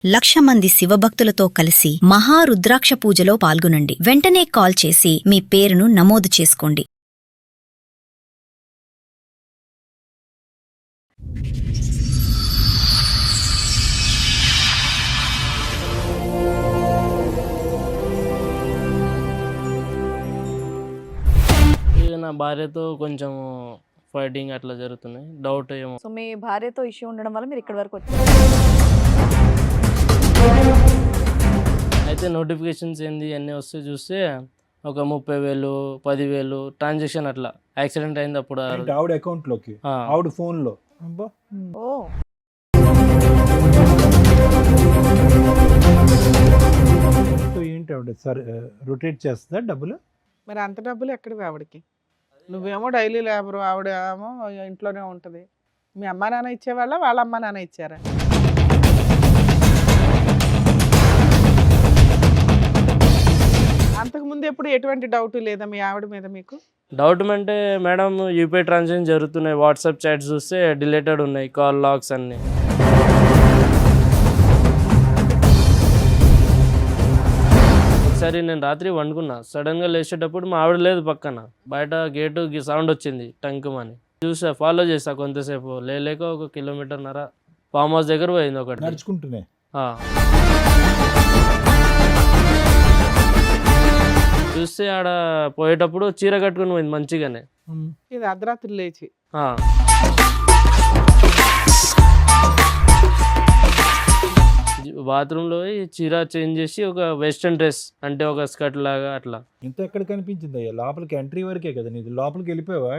1,00,000 మంది శివభక్తులతో కలిసి మహారుద్రాక్ష పూజలో పాల్గొనండి. వెంటనే కాల్ చేసి మీ పేరును నమోదు చేసుకోండి. నా భార్యతో కొంచెం ఫైటింగ్ అట్లా జరుగుతున్నాయి, డౌట్ ఏమో. సో మీ భార్యతో ఇష్యూ ఉండడం వల్ల మీరు ఇక్కడ వరకు వచ్చారు. అయితే నోటిఫికేషన్స్ ఏంది అన్నీ వస్తే చూస్తే ఒక 30,000 10,000 ట్రాన్సాక్షన్ అట్లా యాక్సిడెంట్ అయింది అప్పుడు. ఆవిడ అకౌంట్ లోకి, ఆవిడ ఫోన్ లో. ఓ ఏంటి ఆవిడ సార్ రొటేట్ చేస్తుందా డబ్బులు? మరి అంత డబ్బులు ఎక్కడివి ఆవిడకి? నువ్వేమో డైలీ లేబరు, ఆవిడ ఏమో ఇంట్లోనే ఉంటుంది. మీ అమ్మా నాన్న ఇచ్చేవాళ్ళ, వాళ్ళ అమ్మా నాన్న ఇచ్చారా? అంతకుముందు ఎప్పుడు ఎటువంటి డౌట్ లేదా మీ ఆవిడ మీద మీకు? డౌట్ అంటే మేడం యూపీఐ ట్రాన్సాక్షన్ జరుగుతున్నాయి, వాట్సాప్ చాట్స్ చూస్తే డిలీటెడ్ ఉన్నాయి, కాల్ లాగ్స్ అన్నీ. ఒకసారి నేను రాత్రి వండుకున్నా, సడన్గా లేచేటప్పుడు మా ఆవిడ లేదు పక్కన, బయట గేటు సౌండ్ వచ్చింది టంకుమని. చూసా, ఫాలో చేసా కొంతసేపు, లేక 1.5 కిలోమీటర్ ఫామ్ హౌస్ దగ్గర పోయింది ఒకటి నడుచుకుంటూనే. చూస్తే ఆడ పోయేటప్పుడు చీర కట్టుకుని పోయింది మంచిగానే. ఇది అర్ధరాత్రి లేచి బాత్రూంలో చీర చేంజ్ చేసి ఒక వెస్ట్రన్ డ్రెస్ అంటే ఒక స్కర్ట్ లాగా అట్లా. ఇంత ఎక్కడ కనిపించింది అయ్యా? లోపలికి ఎంట్రీ వరకే కదా నీది, లోపలికి వెళ్ళిపోయావా?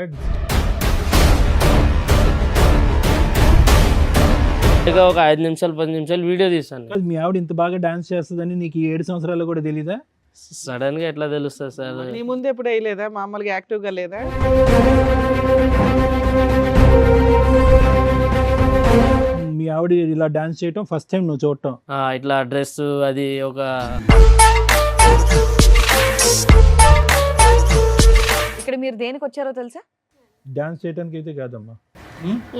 ఒక 5 నిమిషాలు 10 నిమిషాలు వీడియో తీసాను. మీ ఆవిడ ఇంత బాగా డాన్స్ చేస్తుందని నీకు 7 సంవత్సరాలు కూడా తెలీదా? సడన్ గా ఎట్లా తెలుస్తుంది సార్? నీ ముందు ఎప్పుడు వేయలేదా? మామూలుగా యాక్టివ్ గా లేదా? మీ ఆవిడ ఇలా డాన్స్ చేయటం ఫస్ట్ టైం నువ్వు చూడటం? ఇట్లా డ్రెస్ అది ఒక. ఇక్కడ మీరు దేనికి వచ్చారో తెలుసా? డాన్స్ చేయడానికి అయితే కాదమ్మా.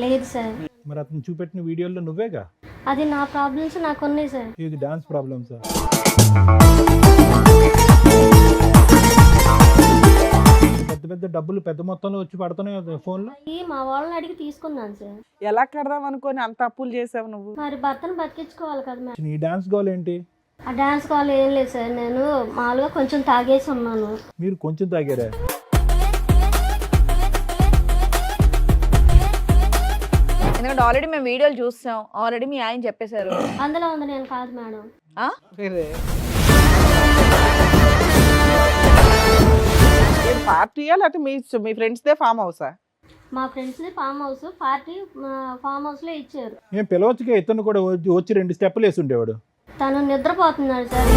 లేదు సార్. మరి అతను చూపెట్టిన వీడియోలో నువ్వేగా? అది నా ప్రాబ్లమ్స్ నాకు ఉన్నాయి సార్. ఇది డాన్స్ ప్రాబ్లమ్స్. పెద్ద పెద్ద డబ్బులు పెద్ద మొత్తంలో వచ్చి పడుతున్నాయి ఫోన్లో. మా వాళ్ళని అడిగి తీసుకున్నాను సార్. ఎలా కడదాం అనుకొని అంత అప్పులు చేసావు నువ్వు? మరి భర్తను బతికించుకోవాలి కదా మేడం. నీ డాన్స్ గోల్ ఏంటి? ఆ డాన్స్ కాల్ ఏం లేదు సార్, నేను మామూలుగా కొంచెం తాగేసి ఉన్నాను. మీరు కొంచెం తాగారా? ఎందుకంటే ఆల్రెడీ మేము వీడియోలు చూస్తాం, ఆల్రెడీ మీ ఆయన చెప్పేశారు. అందులో ఉంది, నేను కాదు మేడం. పార్టీయా లేకపోతే మీ ఫ్రెండ్స్ దే ఫామ్ హౌసా? మా friends farm house, party farm house లో ఇచ్చారు. నేను పిలవచ్చుగా, ఇతను కూడా వచ్చి 2 స్టెప్పులు వేసి ఉండేవాడు. తను నిద్రపోతున్నాడు సార్.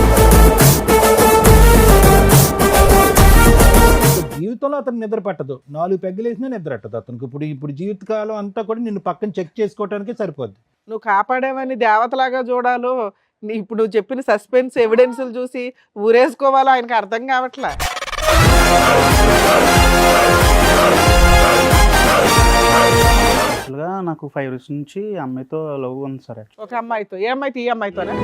జీవితంలో అతను నిద్ర పట్టదు, 4 పెగ్గలు వేసినా నిద్ర పట్టదు అతనికి. ఇప్పుడు జీవితకాలం అంతా కూడా నిన్ను పక్కన చెక్ చేసుకోవడానికి సరిపోద్ది. నువ్వు కాపాడేవని దేవతలాగా చూడాలో, ఇప్పుడు నువ్వు చెప్పిన సస్పెన్స్ ఎవిడెన్స్లు చూసి ఊరేసుకోవాలో ఆయనకు అర్థం కావట్లా. యాక్చువల్గా నాకు 5 ఇయర్స్ నుంచి అమ్మాయితో లవ్ ఉంది సార్. ఒక అమ్మాయితో? ఏ అమ్మాయితో? ఈ అమ్మాయితోనా?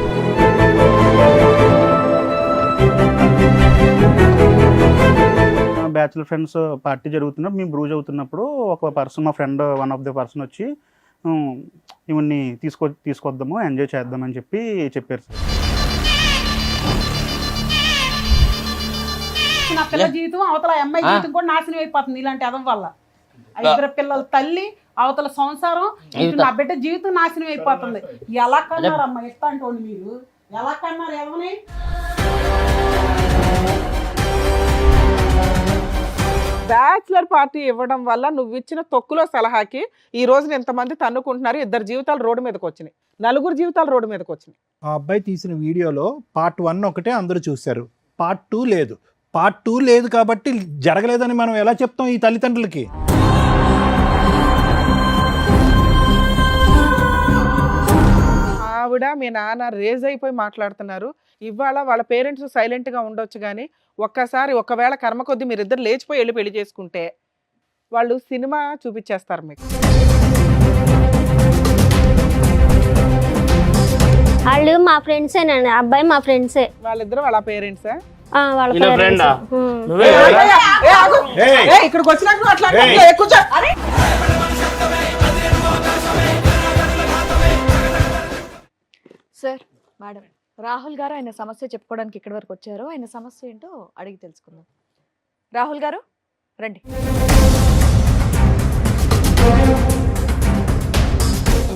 బ్యాచులర్ ఫ్రెండ్స్ పార్టీ జరుగుతున్నప్పుడు మేము బ్రూజ్ అవుతున్నప్పుడు ఒక పర్సన్, మా friend one of the person వచ్చి ఇవన్నీ తీసుకొద్దాము, ఎంజాయ్ చేద్దామని చెప్పారు సార్. నా పిల్ల జీవితం అవతల అమ్మాయి జీవితం కూడా నాశనం అయిపోతుంది ఇలాంటి అదం వల్ల. 5 పిల్లల తల్లి, అవతల సంసారం, నా బిడ్డ జీవితం నాశనం అయిపోతుంది. ఎలా కన్నారమ్మా ఇట్లాంటి మీరు? ఎలా కన్నారు? ఎవరిని? బ్యాచులర్ పార్టీ ఇవ్వడం వల్ల నువ్వు ఇచ్చిన తొక్కులో సలహాకి ఈ రోజున ఎంతమంది తన్నుకుంటున్నారు? 2 జీవితాలు రోడ్డు మీదకి వచ్చినాయి, 4 జీవితాలు రోడ్డు మీదకి వచ్చినాయి. ఆ అబ్బాయి తీసిన వీడియోలో పార్ట్ 1 ఒకటే అందరూ చూశారు, పార్ట్ 2 లేదు. పార్ట్ 2 లేదు కాబట్టి జరగలేదని మనం ఎలా చెప్తాం ఈ తల్లిదండ్రులకి? ఆవిడ మీ నాన్న రేజ్ అయిపోయి మాట్లాడుతున్నారు. ఇవాళ వాళ్ళ పేరెంట్స్ సైలెంట్గా ఉండొచ్చు, కానీ ఒక్కసారి ఒకవేళ కర్మ కొద్దీ మీరిద్దరు లేచిపోయి వెళ్ళి పెళ్లి చేసుకుంటే వాళ్ళు సినిమా చూపించేస్తారు మీకు. వాళ్ళు మా ఫ్రెండ్సేనండి, అబ్బాయి మా ఫ్రెండ్సే. వాళ్ళిద్దరు వాళ్ళ పేరెంట్సా? వాళ్ళ ఈయన ఫ్రెండా? parents. నువ్వే ఇక్కడికి వచ్చినాక నువ్వు అట్లా కూర్చో. అరే సార్, మేడం, రాహుల్ గారు ఆయన సమస్య చెప్పుకోవడానికి ఇక్కడి వరకు వచ్చారు. ఆయన సమస్య ఏంటో అడిగి తెలుసుకుందాం. రాహుల్ గారు రండి.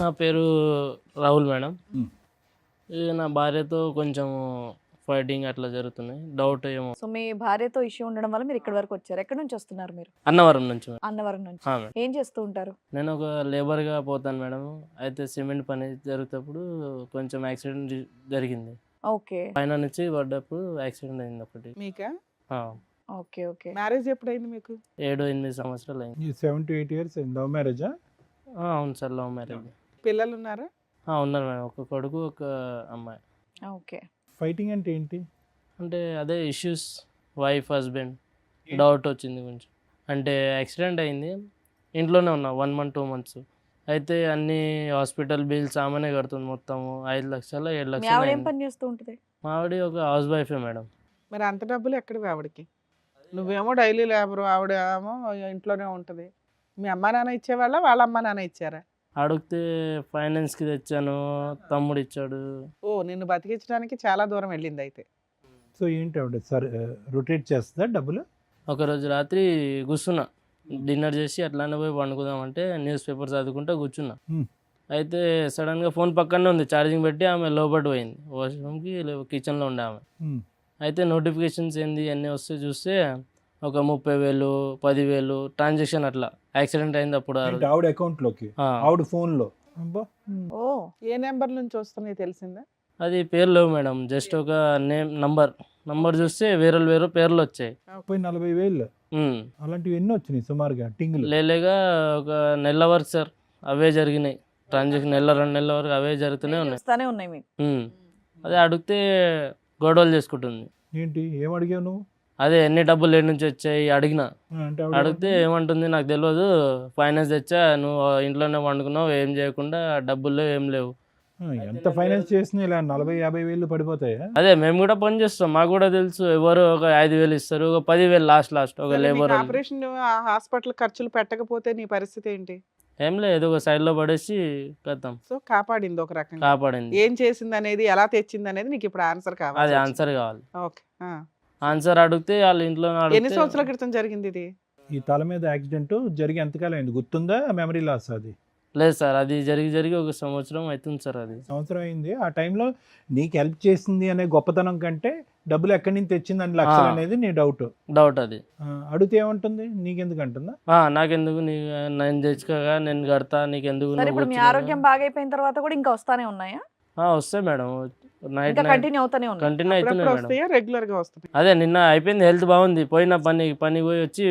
నా పేరు రాహుల్ మేడం. నా భార్యతో కొంచెం ఫైటింగ్ అట్లా జరుగుతున్నాయి, డౌట్ ఏమో. సో మీ భార్యతో ఇష్యూ ఉండడం వల్ల మీరు ఇక్కడి వరకు వచ్చారు. ఎక్కడి నుంచి వస్తున్నారు మీరు? అన్నవరం నుంచి మేడం. అన్నవరం నుంచి. మేడం. ఏం చేస్తూ ఉంటారు? నేను ఒక లేబర్గా పోతాను మేడం. అయితే సిమెంట్ పని జరుగుతప్పుడు కొంచెం యాక్సిడెంట్ జరిగింది. ఓకే పైన నుంచి పడ్డప్పుడు యాక్సిడెంట్ అయింది ఒకటి. మీకా? Okay okay. మ్యారేజ్ ఎప్పుడైంది మీకు? 7-8 సంవత్సరాలు అయింది. 7 to 8 years లవ్ మ్యారేజా? అవును సార్, లవ్ మ్యారేజ్. పిల్లలు ఉన్నారా? ఉన్నారు మేడం, ఒక కొడుకు ఒక అమ్మాయి. ఓకే. ఫైటింగ్ అంటే ఏంటి? అంటే అదే ఇష్యూస్, వైఫ్ హస్బెండ్ డౌట్ వచ్చింది కొంచెం. అంటే యాక్సిడెంట్ అయింది, ఇంట్లోనే ఉన్నా 1 month 2 months. అయితే అన్ని హాస్పిటల్ బిల్స్ ఆమెనే కడుతుంది, మొత్తము 5 లక్షలు 7 మీ లక్షలు ఆవిడ ఏం అయింది. పని చేస్తూ ఉంటుంది? మా ఆవిడ ఒక హౌస్ వైఫే మేడం. మరి అంత డబ్బులు ఎక్కడివి ఆవిడకి? నువ్వేమో డైలీ లేబరు, ఆవిడ ఏమో ఇంట్లోనే ఉంటుంది. మీ అమ్మా నాన్న ఇచ్చేవాళ్ళ, వాళ్ళ అమ్మా నాన్న ఇచ్చారా? అడిగితే ఫైనాన్స్కి తెచ్చాను, తమ్ముడు ఇచ్చాడు. ఓ, నిన్ను బతికించడానికి చాలా దూరం వెళ్ళింది అయితే. సో ఏంటి ఆవిడ సార్ రొటేట్ చేస్తుందా డబ్బులు? ఒకరోజు రాత్రి కూర్చున్నా, డిన్నర్ చేసి అట్లానే పోయి పండుకుందామంటే న్యూస్ పేపర్ చదువుకుంటూ కూర్చున్నా. అయితే సడన్గా ఫోన్ పక్కనే ఉంది, ఛార్జింగ్ పెట్టి ఆమె లోపల పోయింది, వాష్రూమ్కి కిచెన్లో ఉండే ఆమె. అయితే నోటిఫికేషన్స్ ఏంది అన్నీ వస్తే చూస్తే ఒక 30,000 10,000 ట్రాన్సాక్షన్ అట్లా యాక్సిడెంట్ అయింది అప్పుడు. ఆవిడ అకౌంట్ లోకి, ఆవిడ ఫోన్ లో. ఓ, ఏ నెంబర్ నుంచి వస్తున్నాయి తెలిసిందా? అది పేర్లు లేవు మేడం, జస్ట్ ఒక నేమ్ నంబర్ చూస్తే వేరే పేర్లు వచ్చాయి. 40,000 అలాంటివి ఎన్ని వచ్చినాయి సుమారుగా టింగులు? లేలేగా ఒక నెల వరకు సార్ అవే జరిగినాయి ట్రాన్సాక్షన్, 1-2 నెలల వరకు అవే జరుగుతూనే ఉన్నాయి. వస్తానే ఉన్నాయి మీకు. అదే అడిగితే గొడవలు చేసుకుంటుంది. ఏంటి ఏం అడిగావు నువ్వు? అదే ఎన్ని డబ్బులు ఏడు నుంచి వచ్చాయి అడిగిన. అంటే అడిగితే ఏమంటుంది, నాకు తెలియదు, ఫైనాన్స్ తెచ్చా, నువ్వు ఇంట్లోనే వండుకున్నావు, ఏం చేయకుండా డబ్బులు లేవు, ఏం లేవు. ఎంత ఫైనాన్స్ చేసినా ఇలా 40,000-50,000 పడిపోతాయా? అదే మేము కూడా పని చేస్తాం, మాకు కూడా తెలుసు. ఎవరు ఒక 5,000 ఇస్తారు, ఒక 10,000 లాస్ట్ ఒక లేబర్. ఆపరేషన్ హాస్పిటల్ ఖర్చులు పెట్టకపోతే నీ పరిస్థితి ఏంటి? ఏం లేదు, ఏదో ఒక సైడ్ లో పడేసి కథం. సో కాపాడింది ఒక రకంగా. కాపాడింది. ఏం చేసింది అనేది, ఎలా తెచ్చింది అనేది నీకు ఇప్పుడు ఆన్సర్ కావాలి. అది ఆన్సర్ కావాలి. ఓకే. ఆన్సర్ అడిగితే వాళ్ళ ఇంట్లో ఎన్ని సంవత్సరాల క్రితం జరిగింది ఇది? ఈ తల మీద యాక్సిడెంట్ జరిగి ఎంతకాలం అయింది గుర్తుందా? మెమరీ లాస్ అది? లేదు సార్, అది జరిగి ఒక సంవత్సరం అవుతుంది సార్. అది సంవత్సరం అయింది. ఆ టైంలో నీకు హెల్ప్ చేసింది అనే గొప్పతనం కంటే డబ్బులు ఎక్కడి నుంచి తెచ్చింది అని లక్షలు అనేది నీ డౌట్. అది అడిగితే ఏమంటుంది? నీకెందుకు అంటుందా? నాకెందుకు, నేను తెచ్చుకోగా నేను కడతా, నీకెందుకు. సరే, ఇప్పుడు మీ ఆరోగ్యం బాగైపోయిన తర్వాత కూడా ఇంకా వస్తానే ఉన్నాయా? వస్తాయి మేడం, నైట్ కంటిన్యూ అవుతానే ఉన్నాయి. కంటిన్యూ అవుతున్నాయి మేడం. రెగ్యులర్ గా వస్తాయి. అదే నిన్న అయిపోయింది, హెల్త్ బాగుంది, పోయిన పని పోయి వచ్చి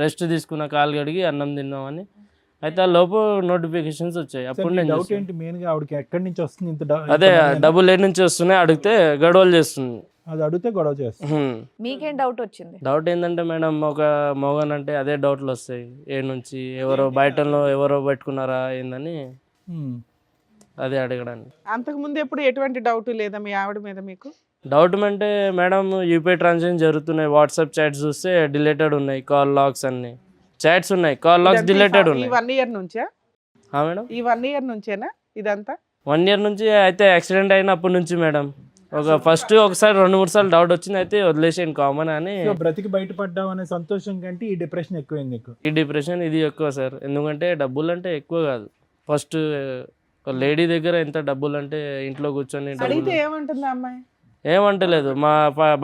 రెస్ట్ తీసుకున్న, కాలు కడిగి అన్నం తిన్నామని. అయితే ఆ లోపు నోటిఫికేషన్స్ వచ్చాయి. అప్పుడు నేను డౌట్ ఏంటి మెయిన్ గా ఆవిడకి ఎక్కడి నుంచి వస్తుంది ఇంత అదే డబ్బులు ఏడు నుంచి వస్తున్నాయి అడిగితే గొడవలు చేస్తుంది. అది అడిగితే గొడవ చేస్తుంది. మీకేం డౌట్ వచ్చింది? డౌట్ ఏంటంటే మేడం, ఒక మోగన్ అంటే అదే డౌట్లు వస్తాయి ఏడు నుంచి, ఎవరో బయటలో ఎవరో పెట్టుకున్నారా ఏందని అదే అడగడానికి. అంతకు ముందు ఎప్పుడు ఎటువంటి డౌట్ లేదా మీ ఆవిడ మీద మీకు? డౌట్ అంటే మేడం, యూపీఐ ట్రాన్సాక్షన్ జరుగుతున్నాయి, వాట్సాప్ చాట్స్ చూస్తే డిలీటెడ్ ఉన్నాయి, కాల్ లాగ్స్ అన్ని చాట్స్ ఉన్నాయి, కాల్ లాగ్స్ డిలీటెడ్ ఉన్నాయి. 1 year నుంచా మేడం? ఈ 1 year నుంచేనా ఇదంతా? 1 year నుంచి. అయితే యాక్సిడెంట్ అయినప్పటి నుంచి మేడం, ఒక ఫస్ట్ ఒకసారి 2-3 సార్లు డౌట్ వచ్చింది, అయితే వదిలేసాను కామన్ అని. బ్రతికి బయటపడ్డావు అనే సంతోషం కంటే ఈ డిప్రెషన్ ఎక్కువైంది నీకు? ఈ డిప్రెషన్ ఇది ఎక్కువ సార్, ఎందుకంటే డబ్బులు అంటే ఎక్కువ కాదు. ఫస్ట్ ఒక లేడీ దగ్గర ఎంత డబ్బులు అంటే ఇంట్లో కూర్చొని అడిగితే ఏమంటుంది అమ్మాయి? ఏమంటలేదు, మా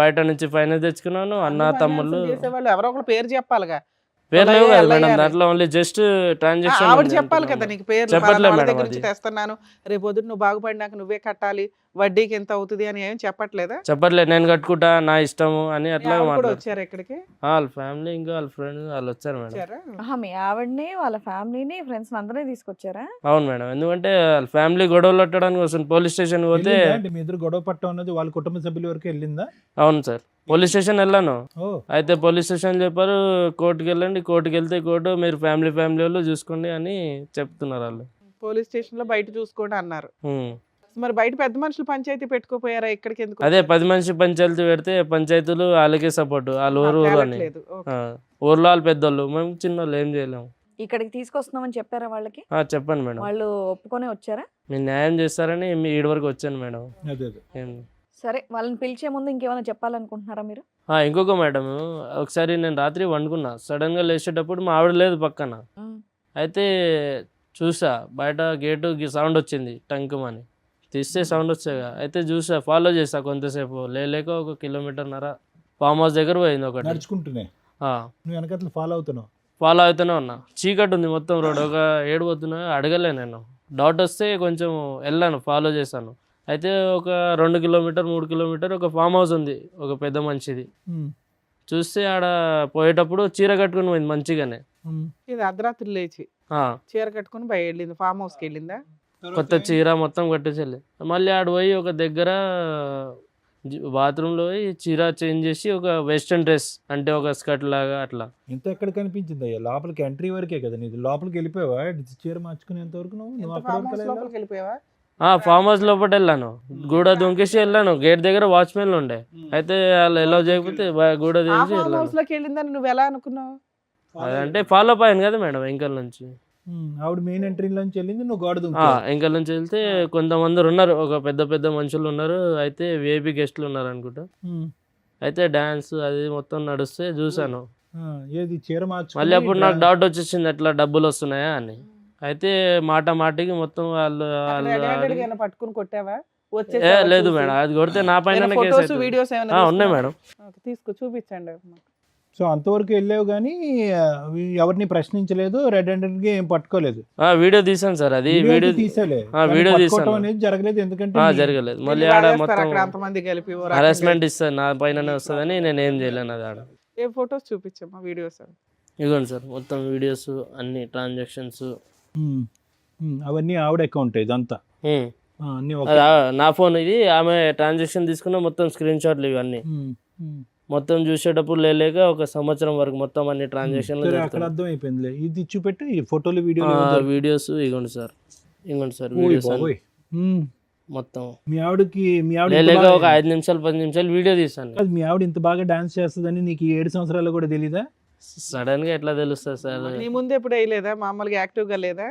బయట నుంచి ఫైనాన్స్ తెచ్చుకున్నాను, అన్న తమ్ముళ్ళు చేసేవాళ్ళు ఎవరో ఒకరు పేరు చెప్పాలిగా. పేరు లేవు కదా మేడం దాంట్లో, ఓన్లీ జస్ట్ ట్రాన్సాక్షన్. ఆవిడ చెప్పాలి కదా నీకు పేరు, చెప్పట్లేదు వాళ్ళ మేడం. దగ్గర నుంచి తెస్తున్నాను, రేపు పొద్దున్న నువ్వు బాగుపడినాక నువ్వే కట్టాలి, వడ్డీకి ఎంత అవుతుంది అని ఏం చెప్పట్లేదా? చెప్పట్లేదు, నేను కట్టుకుంటా, నా ఇష్టము అని అట్లా కూడా మాట్లాడు. వచ్చారు ఇక్కడికి వాళ్ళ ఫ్యామిలీ ఇంకా వాళ్ళ ఫ్రెండ్స్ వాళ్ళు వచ్చారు మేడం. వచ్చారా? మీ ఆవిడని, వాళ్ళ ఫ్యామిలీని, ఫ్రెండ్స్ అందరినీ తీసుకొచ్చారా? అవును మేడం, ఎందుకంటే వాళ్ళ ఫ్యామిలీ గొడవలు పెట్టడానికి వస్తుంది. పోలీస్ స్టేషన్ పోతే మీ ఇద్దరు గొడవ పట్టడం అనేది వాళ్ళ కుటుంబ సభ్యుల వరకు వెళ్ళిందా? అవును సార్, పోలీస్ స్టేషన్ వెళ్ళాను. ఓ, అయితే పోలీస్ స్టేషన్ చెప్పారు, కోర్టుకి వెళ్ళండి, కోర్టుకి వెళ్తే కోర్టు మీరు ఫ్యామిలీ వాళ్ళు చూసుకోండి అని చెప్తున్నారు వాళ్ళు. పోలీస్ స్టేషన్ లో బయట చూసుకోండి అన్నారు. మరి బయట పెద్ద మనుషులు పంచాయతీ పెట్టుకోపోయారా? ఇక్కడికి ఎందుకు అదే 10 మనిషి పంచాయతీ పెడితే పంచాయతీలు వాళ్ళకే సపోర్ట్, వాళ్ళు ఊరు ఊరు అని. తేలట్లేదు. ఓకే. ఊర్లో వాళ్ళు పెద్దోళ్ళు, మేము చిన్నోళ్ళు ఏం చేయలేము. ఇక్కడికి తీసుకొస్తున్నామని చెప్పారా వాళ్ళకి? చెప్పండి మేడం, వాళ్ళు ఒప్పుకొని వచ్చారా? మీరు న్యాయం చేస్తారని మీ ఈడి వరకు వచ్చాను మేడం. అదే అదే. ఏం సరే, వాళ్ళని పిలిచే ముందు ఇంకేమైనా చెప్పాలనుకుంటున్నారా మీరు? ఇంకొక మేడం, ఒకసారి నేను రాత్రి వండుకున్నా, సడన్గా లేచేటప్పుడు మా ఆవిడ లేదు పక్కన. అయితే చూసా బయట గేటు సౌండ్ వచ్చింది టంకుమని, తీస్తే సౌండ్ వచ్చాగా. అయితే చూసా, ఫాలో చేసా కొంతసేపు, లేక 1 కిలోమీటర్న్నర ఫామ్ హౌస్ దగ్గర పోయింది ఒకటి. నడుచుకుంటూనే నువ్వు వెనకట్లు ఫాలో అవుతున్నావు? ఫాలో అవుతూనే ఉన్నా, చీకటి ఉంది మొత్తం రోడ్, ఒక 7 పోతున్నా, అడగలే నేను. డౌట్ వస్తే కొంచెం వెళ్ళాను, ఫాలో చేశాను. అయితే ఒక 2 కిలోమీటర్ 3 కిలోమీటర్ ఒక ఫామ్ హౌస్ ఉంది, ఒక పెద్ద మనిషిది. చూస్తే ఆడ పోయేటప్పుడు చీర కట్టుకుని పోయింది మంచిగానే. ఇది అర్ధరాత్రి లేచి చీర కట్టుకుని వెళ్ళింది, ఫామ్ హౌస్కి వెళ్ళిందా? కొత్త చీర మొత్తం కట్టేసేది. మళ్ళీ ఆడ పోయి ఒక దగ్గర బాత్రూంలో పోయి చీర చేంజ్ చేసి ఒక వెస్ట్రన్ డ్రెస్ అంటే ఒక స్కర్ట్ లాగా అట్లా. ఇంత ఎక్కడ కనిపించింది అయ్యా? లోపలికి ఎంట్రీ వరకే కదా నీది, లోపలికి వెళ్ళిపోయావా చీర మార్చుకునేంత వరకు? నువ్వు అక్కడ ఫామ్ వరకు హౌస్ వెళ్ళావా? లోపలికి వెళ్ళిపోయావా? ఫామ్ హౌస్ లోపల వెళ్ళాను, గూడ దొంకేసి వెళ్ళాను. గేట్ దగ్గర వాచ్మెన్ ఉండే, అయితే వాళ్ళు ఎలా చేయకపోతే గూడ ఆ దించి ఫామ్ వెళ్ళాను. హౌస్ లోకి వెళ్ళిందని నువ్వు ఎలా అనుకున్నావు? అదంటే ఫాలో అప్ అయ్యాను కదా మేడం వెంకల్ నుంచి. ఆవిడ మెయిన్ ఎంట్రీలోంచి వెళ్ళింది, నువ్వు గోడ దుంకావు. వెంకల్ నుంచి వెళ్తే కొంతమంది ఉన్నారు, ఒక పెద్ద పెద్ద మనుషులు ఉన్నారు, అయితే విఐపి గెస్ట్లు ఉన్నారు అనుకుంటా. అయితే డాన్స్ అది మొత్తం నడుస్తే చూసాను. ఏది చీర మార్చు? మళ్ళీ అప్పుడు నాకు డౌట్ వచ్చేసింది, ఎట్లా డబ్బులు వస్తున్నాయా అని. అయితే మాటికి మొత్తం వాళ్ళు పట్టుకుని కొట్టావా? లేదు మేడం, అది కొడితే నా పైన వీడియోస్ ఉన్నాయి మేడం. తీసుకో, చూపించండి. సో అంతవరకు వెళ్ళావు కానీ ఎవరిని ప్రశ్నించలేదు, రెడ్ హ్యాండెడ్ గా ఏం పట్టుకోలేదు. వీడియో తీసాను సార్, అది వీడియో తీసాలే, వీడియో పట్టుకోవటం తీసాను అనేది జరగలేదు. ఎందుకంటే జరగలేదు. మళ్ళీ ఆడ మొత్తం అక్కడ అంతమంది కలిపి హరాస్మెంట్ ఇస్తారు, నా పైననే వస్తుందని నేను ఏం చేయలేను. అది ఆడ ఏ ఫొటోస్ చూపించమ్మా, వీడియోస్. ఇదిగోండి సార్, మొత్తం వీడియోస్ అన్ని ట్రాన్సాక్షన్స్ అవన్నీ ఆవిడ అకౌంట్ ఇదంతా. అన్ని నా ఫోన్ ఇది, ఆమె ట్రాన్సాక్షన్ తీసుకున్న మొత్తం స్క్రీన్ షాట్లు ఇవన్నీ మొత్తం చూసేటప్పుడు లేక 1 సంవత్సరం వరకు మొత్తం అన్ని ట్రాన్సాక్షన్లు అక్కడ అర్థం అయిపోయింది. ఇది చూపెట్టి ఈ ఫోటోలు వీడియోస్ ఇగోండి సార్, వీడియోస్ మొత్తం. మీ ఆవిడకి లేక ఒక 5 నిమిషాలు 10 నిమిషాలు వీడియో తీసాను. మీ ఆవిడ ఇంత బాగా డాన్స్ చేస్తుందని నీకు 7 సంవత్సరాలు కూడా తెలీదా? సడన్ గా ఎట్లా తెలుస్తుంది సార్? నీ ముందు ఎప్పుడు వేయలేదా? మామూలుగా యాక్టివ్ గా లేదా?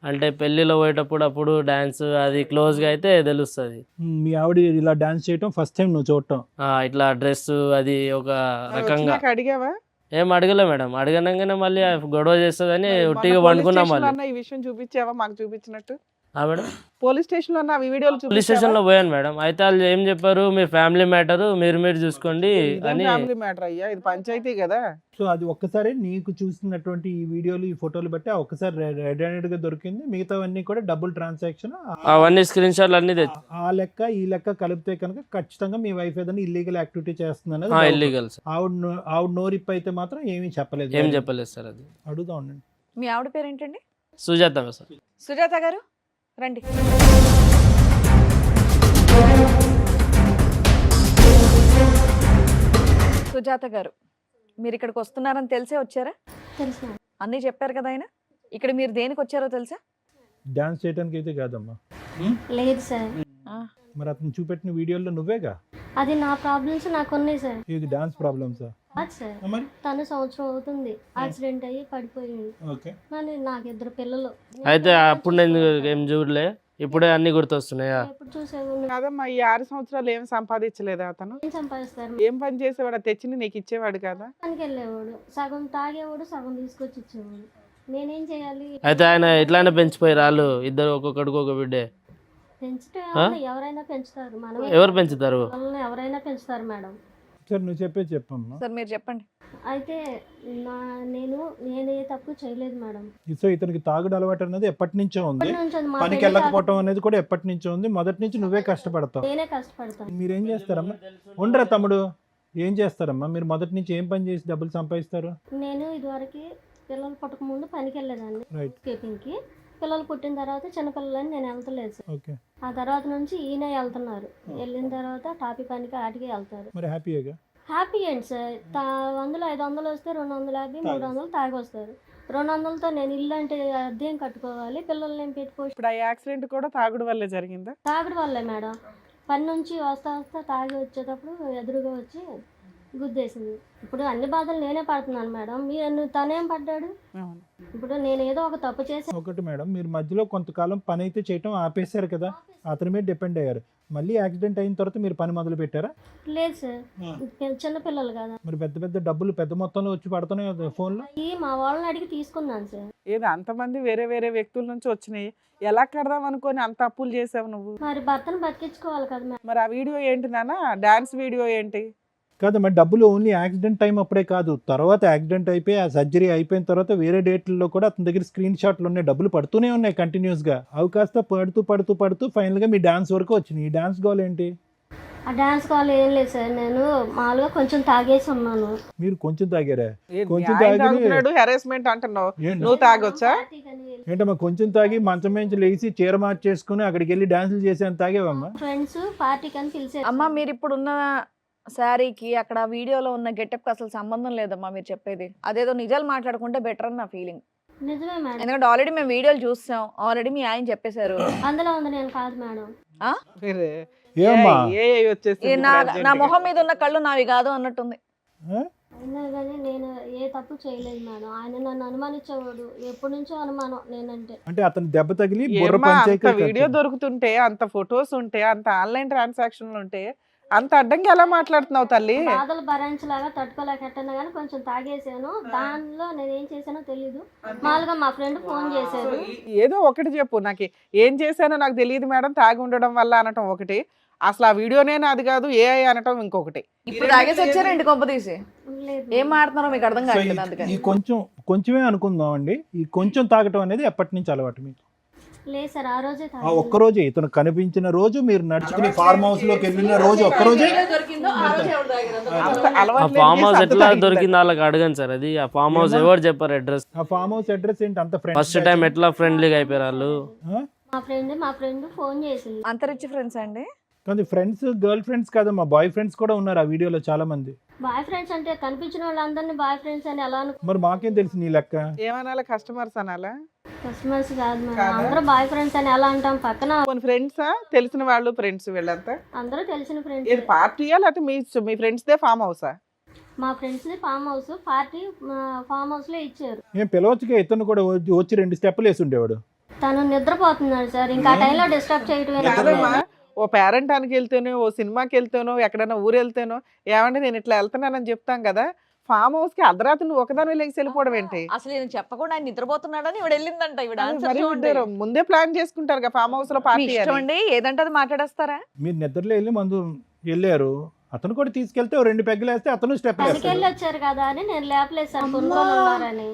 అంటే పెళ్లిలో పోయేటప్పుడు అప్పుడు డాన్స్ అది క్లోజ్ గా అయితే తెలుస్తుంది. మీ ఆవిడ ఇలా డాన్స్ చేయటం ఫస్ట్ టైం నువ్వు చూడటం? ఇట్లా డ్రెస్ అది ఒక రకంగా. అడిగావా? ఏం అడగలే మేడం, అడగనంగానే మళ్ళీ గొడవ చేస్తుందని ఉట్టిగా వండుకున్నాం. మళ్ళీ ఈ విషయం చూపించావా మాకు చూపించినట్టు? మేడం పోలీస్ స్టేషన్ లో ఈ వీడియోలు పోలీస్ స్టేషన్ లో పోయాను మేడం. అయితే వాళ్ళు ఏం చెప్పారు, మీ ఫ్యామిలీ మ్యాటర్ మీరు చూసుకోండి అని. ఫ్యామిలీ మ్యాటర్ అయ్యా, ఇది పంచాయతీ కదా. సో అది ఒక్కసారి నీకు చూసినటువంటి ఈ వీడియోలు ఈ ఫోటోలు బట్టి ఒక్కసారి రెడ్ హ్యాండెడ్ గా దొరికింది, మిగతావన్నీ కూడా డబుల్ ట్రాన్సాక్షన్, అవన్నీ స్క్రీన్ షాట్లు అన్ని తెచ్చి ఆ లెక్క ఈ లెక్క కలిపితే కనుక ఖచ్చితంగా మీ వైఫ్ ఏదైనా ఇల్లీగల్ యాక్టివిటీ చేస్తుంది అనేది. ఇల్లీగల్. ఆవిడ నోరిప్ అయితే మాత్రం ఏమీ చెప్పలేదు. ఏం చెప్పలేదు సార్. అది అడుగుతా ఉండండి. మీ ఆవిడ పేరు ఏంటండి? సుజాత సార్. సుజాత గారు రండి. సుజాత గారు, మీరు ఇక్కడికి వస్తున్నారని తెలిసే వచ్చారా? తెలుసు. అన్నీ చెప్పారు కదా ఆయన. ఇక్కడ మీరు దేనికి వచ్చారో తెలుసా? డాన్స్ చేయడానికి అయితే కాదమ్మా. లేదు సార్. మరి అతను చూపెట్టిన వీడియోలో నువ్వేగా? అది నా ప్రాబ్లమ్స్ నాకు ఉన్నాయి సార్. ఇది డాన్స్ ప్రాబ్లమ్సా? అది సార్, తను సంవత్సరం అవుతుంది యాక్సిడెంట్ అయ్యి పడిపోయింది. కానీ నాకు 2 పిల్లలు. అయితే అప్పుడు నేను ఏం చూడలే, ఇప్పుడే అన్ని గుర్తొస్తున్నాయా? ఎప్పుడు చూసేవాళ్ళు కాదమ్మా, ఈ 6 సంవత్సరాలు ఏం సంపాదించలేదా అతను? ఏం సంపాదిస్తారు? ఏం పని చేసేవాడు? తెచ్చి నీకు ఇచ్చేవాడు కదా? పనికి వెళ్ళేవాడు, సగం తాగేవాడు, సగం తీసుకొచ్చి ఇచ్చేవాడు. నేనేం చేయాలి? అయితే ఆయన ఇట్లానే పెంచిపోయారు వాళ్ళు ఇద్దరు, ఒక్కొక్కడికి ఒక బిడ్డే. పెంచడం ఎవరైనా పెంచుతారు, మనం ఎవరు పెంచుతారు? ఎవరైనా పెంచుతారు మేడం. సార్ నువ్వు చెప్పమ్మా. సార్ మీరు చెప్పండి. అయితే నేను ఏ తప్పు చేయలేదు మేడం. సో ఇతనికి తాగుడు అలవాటు అనేది ఎప్పటి నుంచో ఉంది, మా పనికి వెళ్ళకపోవటం అనేది కూడా ఎప్పటి నుంచో ఉంది. మొదటి నుంచి నువ్వే కష్టపడతావు. నేనే కష్టపడతాను. మీరేం చేస్తారమ్మా? ఉండరా తమ్ముడు, ఏం చేస్తారమ్మా మీరు? మొదటి నుంచి ఏం పని చేసి డబ్బులు సంపాదిస్తారు? నేను ఇదివరకు పిల్లలు పుట్టక ముందు పనికి వెళ్ళేదాన్ని కీపింగ్కి. పిల్లలు పుట్టిన తర్వాత చిన్నపిల్లలని నేను వెళ్తలేదు సార్. ఆ తర్వాత నుంచి ఈయన వెళ్తున్నారు. వెళ్ళిన తర్వాత టాపీ పనికి ఆటికి వెళ్తారు. మరి హ్యాపీగా? హ్యాపీ ఏంటి సార్? 100 500 వస్తే 250 300 తాగి వస్తారు. 200తో నేను ఇల్లు అంటే అద్దెం కట్టుకోవాలి, పిల్లల్ని ఏం పెట్టుకో. ఇప్పుడు ఆ యాక్సిడెంట్ కూడా తాగుడు వల్లే జరిగిందా? తాగడం వల్లే మేడం. పని నుంచి వస్తా తాగి వచ్చేటప్పుడు ఎదురుగా వచ్చి గుద్దేసింది. ఇప్పుడు అన్ని బాధలు నేనే పడుతున్నాను మేడం, మీరు తనేం పడ్డాడు? అవును. ఇప్పుడు నేను ఏదో ఒక తప్పు చేసి ఒకటి మేడం, మీరు మధ్యలో కొంతకాలం పని అయితే చేయటం ఆపేశారు కదా, అతని మీద డిపెండ్ అయ్యారు. మళ్ళీ యాక్సిడెంట్ అయిన తర్వాత మీరు పని మొదలు పెట్టారా? లేదు సార్, చిన్నపిల్లలు కదా. మరి పెద్ద పెద్ద డబ్బులు పెద్ద మొత్తంలో వచ్చి పడుతున్నాయి కదా ఫోన్లో. అయ్యి మా వాళ్ళని అడిగి తీసుకున్నాను సార్. ఏది అంతమంది వేరే వేరే వ్యక్తుల నుంచి వచ్చినాయి, ఎలా కడదాం అనుకొని అంత అప్పులు చేసావు నువ్వు? మరి భర్తను బతికించుకోవాలి కదా మేడం. మరి ఆ వీడియో ఏంటి నాన్న, డాన్స్ వీడియో ఏంటి? కాదు మరి డబ్బులు ఓన్లీ యాక్సిడెంట్ టైం అప్పుడే కాదు, తర్వాత యాక్సిడెంట్ అయిపోయి ఆ సర్జరీ అయిపోయిన తర్వాత వేరే డేట్లలో కూడా అతని దగ్గర స్క్రీన్ షాట్లు ఉన్నాయి, డబ్బులు పడుతూనే ఉన్నాయి కంటిన్యూస్గా. అవి కాస్త పడుతూ ఫైనల్గా మీ డాన్స్ వరకు వచ్చినాయి. ఈ డాన్స్ గోల్ ఏంటి? ఆ డాన్స్ కాల్ ఏం లేదు సార్, నేను మామూలుగా కొంచెం తాగేసి ఉన్నాను. మీరు కొంచెం తాగారా? ఏంటి, కొంచెం ఆయన తాగి తాగుతున్నాడు, హెరాస్మెంట్ అంటున్నావు, ఏంటి? నువ్వు తాగొచ్చా? ఏంటమ్మా కొంచెం తాగి మంచం మేంచి లేచి చీర మార్చేసుకుని అక్కడికి వెళ్ళి డాన్సులు చేసేంత తాగేవమ్మా? ఫ్రెండ్స్ పార్టీకి అని పిలిచారు. అమ్మ మీరు ఇప్పుడు ఉన్న శారీకి అక్కడ వీడియోలో ఉన్న గెటప్కి అసలు సంబంధం లేదమ్మా మీరు చెప్పేది. అదేదో నిజాలు మాట్లాడుకుంటే బెటర్ అని నా ఫీలింగ్. నిజమే మేడం, ఎందుకంటే ఆల్రెడీ మేము వీడియోలు చూసాం, ఆల్రెడీ మీ ఆయన చెప్పేశారు. అందులో ఉంది, నేను కాదు మేడం. వేరే ఏమమ్మా? వచ్చేసి నా మొహం మీద ఉన్న కళ్ళు నావి కాదు అన్నట్టుంది. అయినా కానీ నేను ఏ తప్పు చేయలేదు మేడం. ఆయన నన్ను అనుమానించేవాడు, ఎప్పటి నుంచో అనుమానం నేనంటే. అంటే అతను దెబ్బ తగిలి బుర్ర పంచేక వీడియో దొరుకుతుంటే, అంత ఫొటోస్ ఉంటే, అంత ఆన్లైన్ ట్రాన్సాక్షన్లు ఉంటే, అంత అడ్డంగా ఎలా మాట్లాడుతున్నావు తల్లి? బాధలు భరించలాగా తట్టుకోలేకట్టన్నా కానీ కొంచెం తాగేసాను. దానిలో నేను ఏం చేశానో తెలీదు. మామూలుగా మా ఫ్రెండ్ ఫోన్ చేశారు. ఏదో ఒకటి చెప్పు, నాకు ఏం చేశానో నాకు తెలియదు మేడం, తాగి ఉండడం వల్ల అనటం ఒకటి, అసలు ఆ వీడియోనే నాది కాదు ఏఐ అనటం ఇంకొకటి. ఇప్పుడు తాగేసి వచ్చారండి కొంప తీసి. లేదు ఏం మాట్లాడుతున్నారో మీకు అర్థం కావట్లేదు. అందుకని ఈ కొంచెమే అనుకుందాం అండి. ఈ కొంచెం తాగటం అనేది ఎప్పటి నుంచి అలవాటు మీకు? లేదు సార్, ఆ రోజే ఆ ఒక్కరోజే ఇతను కనిపించిన రోజు, మీరు నడుచుకుని ఫార్మ్ హౌస్ లోకి వెళ్ళిన రోజు ఒక్కరోజే. ఆ ఫామ్ హౌస్ ఎట్లా దొరికింది వాళ్ళకి అడగండి సార్. అది ఆ ఫామ్ హౌస్ ఎవరు చెప్పారు అడ్రస్? ఆ ఫామ్ హౌస్ అడ్రస్ ఏంటి అంత ఫ్రెండ్? ఫస్ట్ టైం ఎట్లా ఫ్రెండ్లీగా అయిపోయారు వాళ్ళు? మా ఫ్రెండ్ ఫోన్ చేసింది. అంతరిచ్చి ఫ్రెండ్స్ అండి. కానీ ఫ్రెండ్స్ గర్ల్ ఫ్రెండ్స్ కాదమ్మా, బాయ్ ఫ్రెండ్స్ కూడా ఉన్నారు ఆ వీడియోలో చాలా మంది. బాయ్ ఫ్రెండ్స్ అంటే కనిపించిన వాళ్ళందరినీ బాయ్ ఫ్రెండ్స్ అని ఎలా అనుకో. మరి మాకేం తెలుసు నీ లెక్క? ఏమనాలా, కస్టమర్స్ అనాలా? కస్టమర్స్ కాదు మేడం, అందరూ బాయ్ ఫ్రెండ్స్ అని ఎలా అంటాం? పక్కన కొన్ని ఫ్రెండ్సా, తెలిసిన వాళ్ళు ఫ్రెండ్స్ వీళ్ళంతా? అందరూ తెలిసిన ఫ్రెండ్స్. ఇది పార్టీయా లేకపోతే మీ ఫ్రెండ్స్ దే ఫామ్ హౌసా? మా friends farm house party farm house లో ఇచ్చారు. ఏం పిలవచ్చుగా, ఇతను కూడా వచ్చి 2 స్టెప్పులు వేసి ఉండేవాడు. తను నిద్రపోతున్నాడు సార్, ఇంకా ఆ టైంలో డిస్టర్బ్ చేయటమే. ఓ పేరెంటానికి వెళ్తేనో, ఓ సినిమాకి వెళ్తేనో, ఎక్కడైనా ఊరు వెళ్తేనో, ఏమంటే నేను ఇట్లా వెళ్తున్నానని చెప్తాం కదా, ఫామ్ హౌస్ కి అర్ధరాత్రి నువ్వు ఒకదాని లేచి వెళ్ళిపోవడం ఏంటి? అసలు నేను చెప్పకుండా ఆయన నిద్రపోతున్నాడని ఇవిడ వెళ్ళిందంట. ఇవిడ ఆన్సర్ మరి చూడండి. ఉంటారు, ముందే ప్లాన్ చేసుకుంటారు కదా ఫామ్ హౌస్ లో మీ పార్టీ ఇష్టం అండి, ఏదంటే అది మాట్లాడేస్తారా? మీరు నిద్రలో వెళ్ళి మందు వెళ్ళారు, అతను కూడా తీసుకెళ్తే 2 పెగ్గులు వేస్తే అతను స్టెప్ పనికి వేస్తాడు. వెళ్ళి వచ్చారు కదా అని నేను లేపలేదు సార్, కొనుక్కొని ఉన్నారని.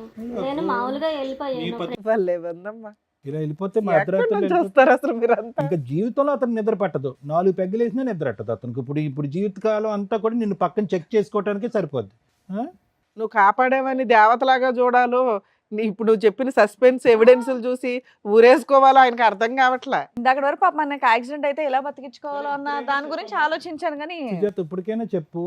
నేను మామూలుగా వెళ్ళిపోయాను. వాళ్ళే ఉందమ్మా, ఇలా వెళ్ళిపోతే మా ఎక్కడి అర్ధరాత్రులు నుంచి వెళ్ళిపోతే వస్తారు అసలు మీరంతా? ఇంకా జీవితంలో అతను నిద్ర పట్టదు. 4 పెగ్గులు వేసినా నిద్ర పట్టదు అతనికి. ఇప్పుడు జీవితకాలం అంతా కూడా నిన్ను పక్కన చెక్ చేసుకోవడానికే సరిపోద్ది. నువ్వు కాపాడేవని దేవతలాగా చూడాలో, ఇప్పుడు నువ్వు చెప్పిన సస్పెన్స్ ఎవిడెన్స్లు చూసి ఊరేసుకోవాలో ఆయనకు అర్థం కావట్లా. ఇందాక వరకు పాప మనకి యాక్సిడెంట్ అయితే ఎలా బతికించుకోవాలో అన్న దాని గురించి ఆలోచించాను కానీ సుజాత ఇప్పటికైనా చెప్పు,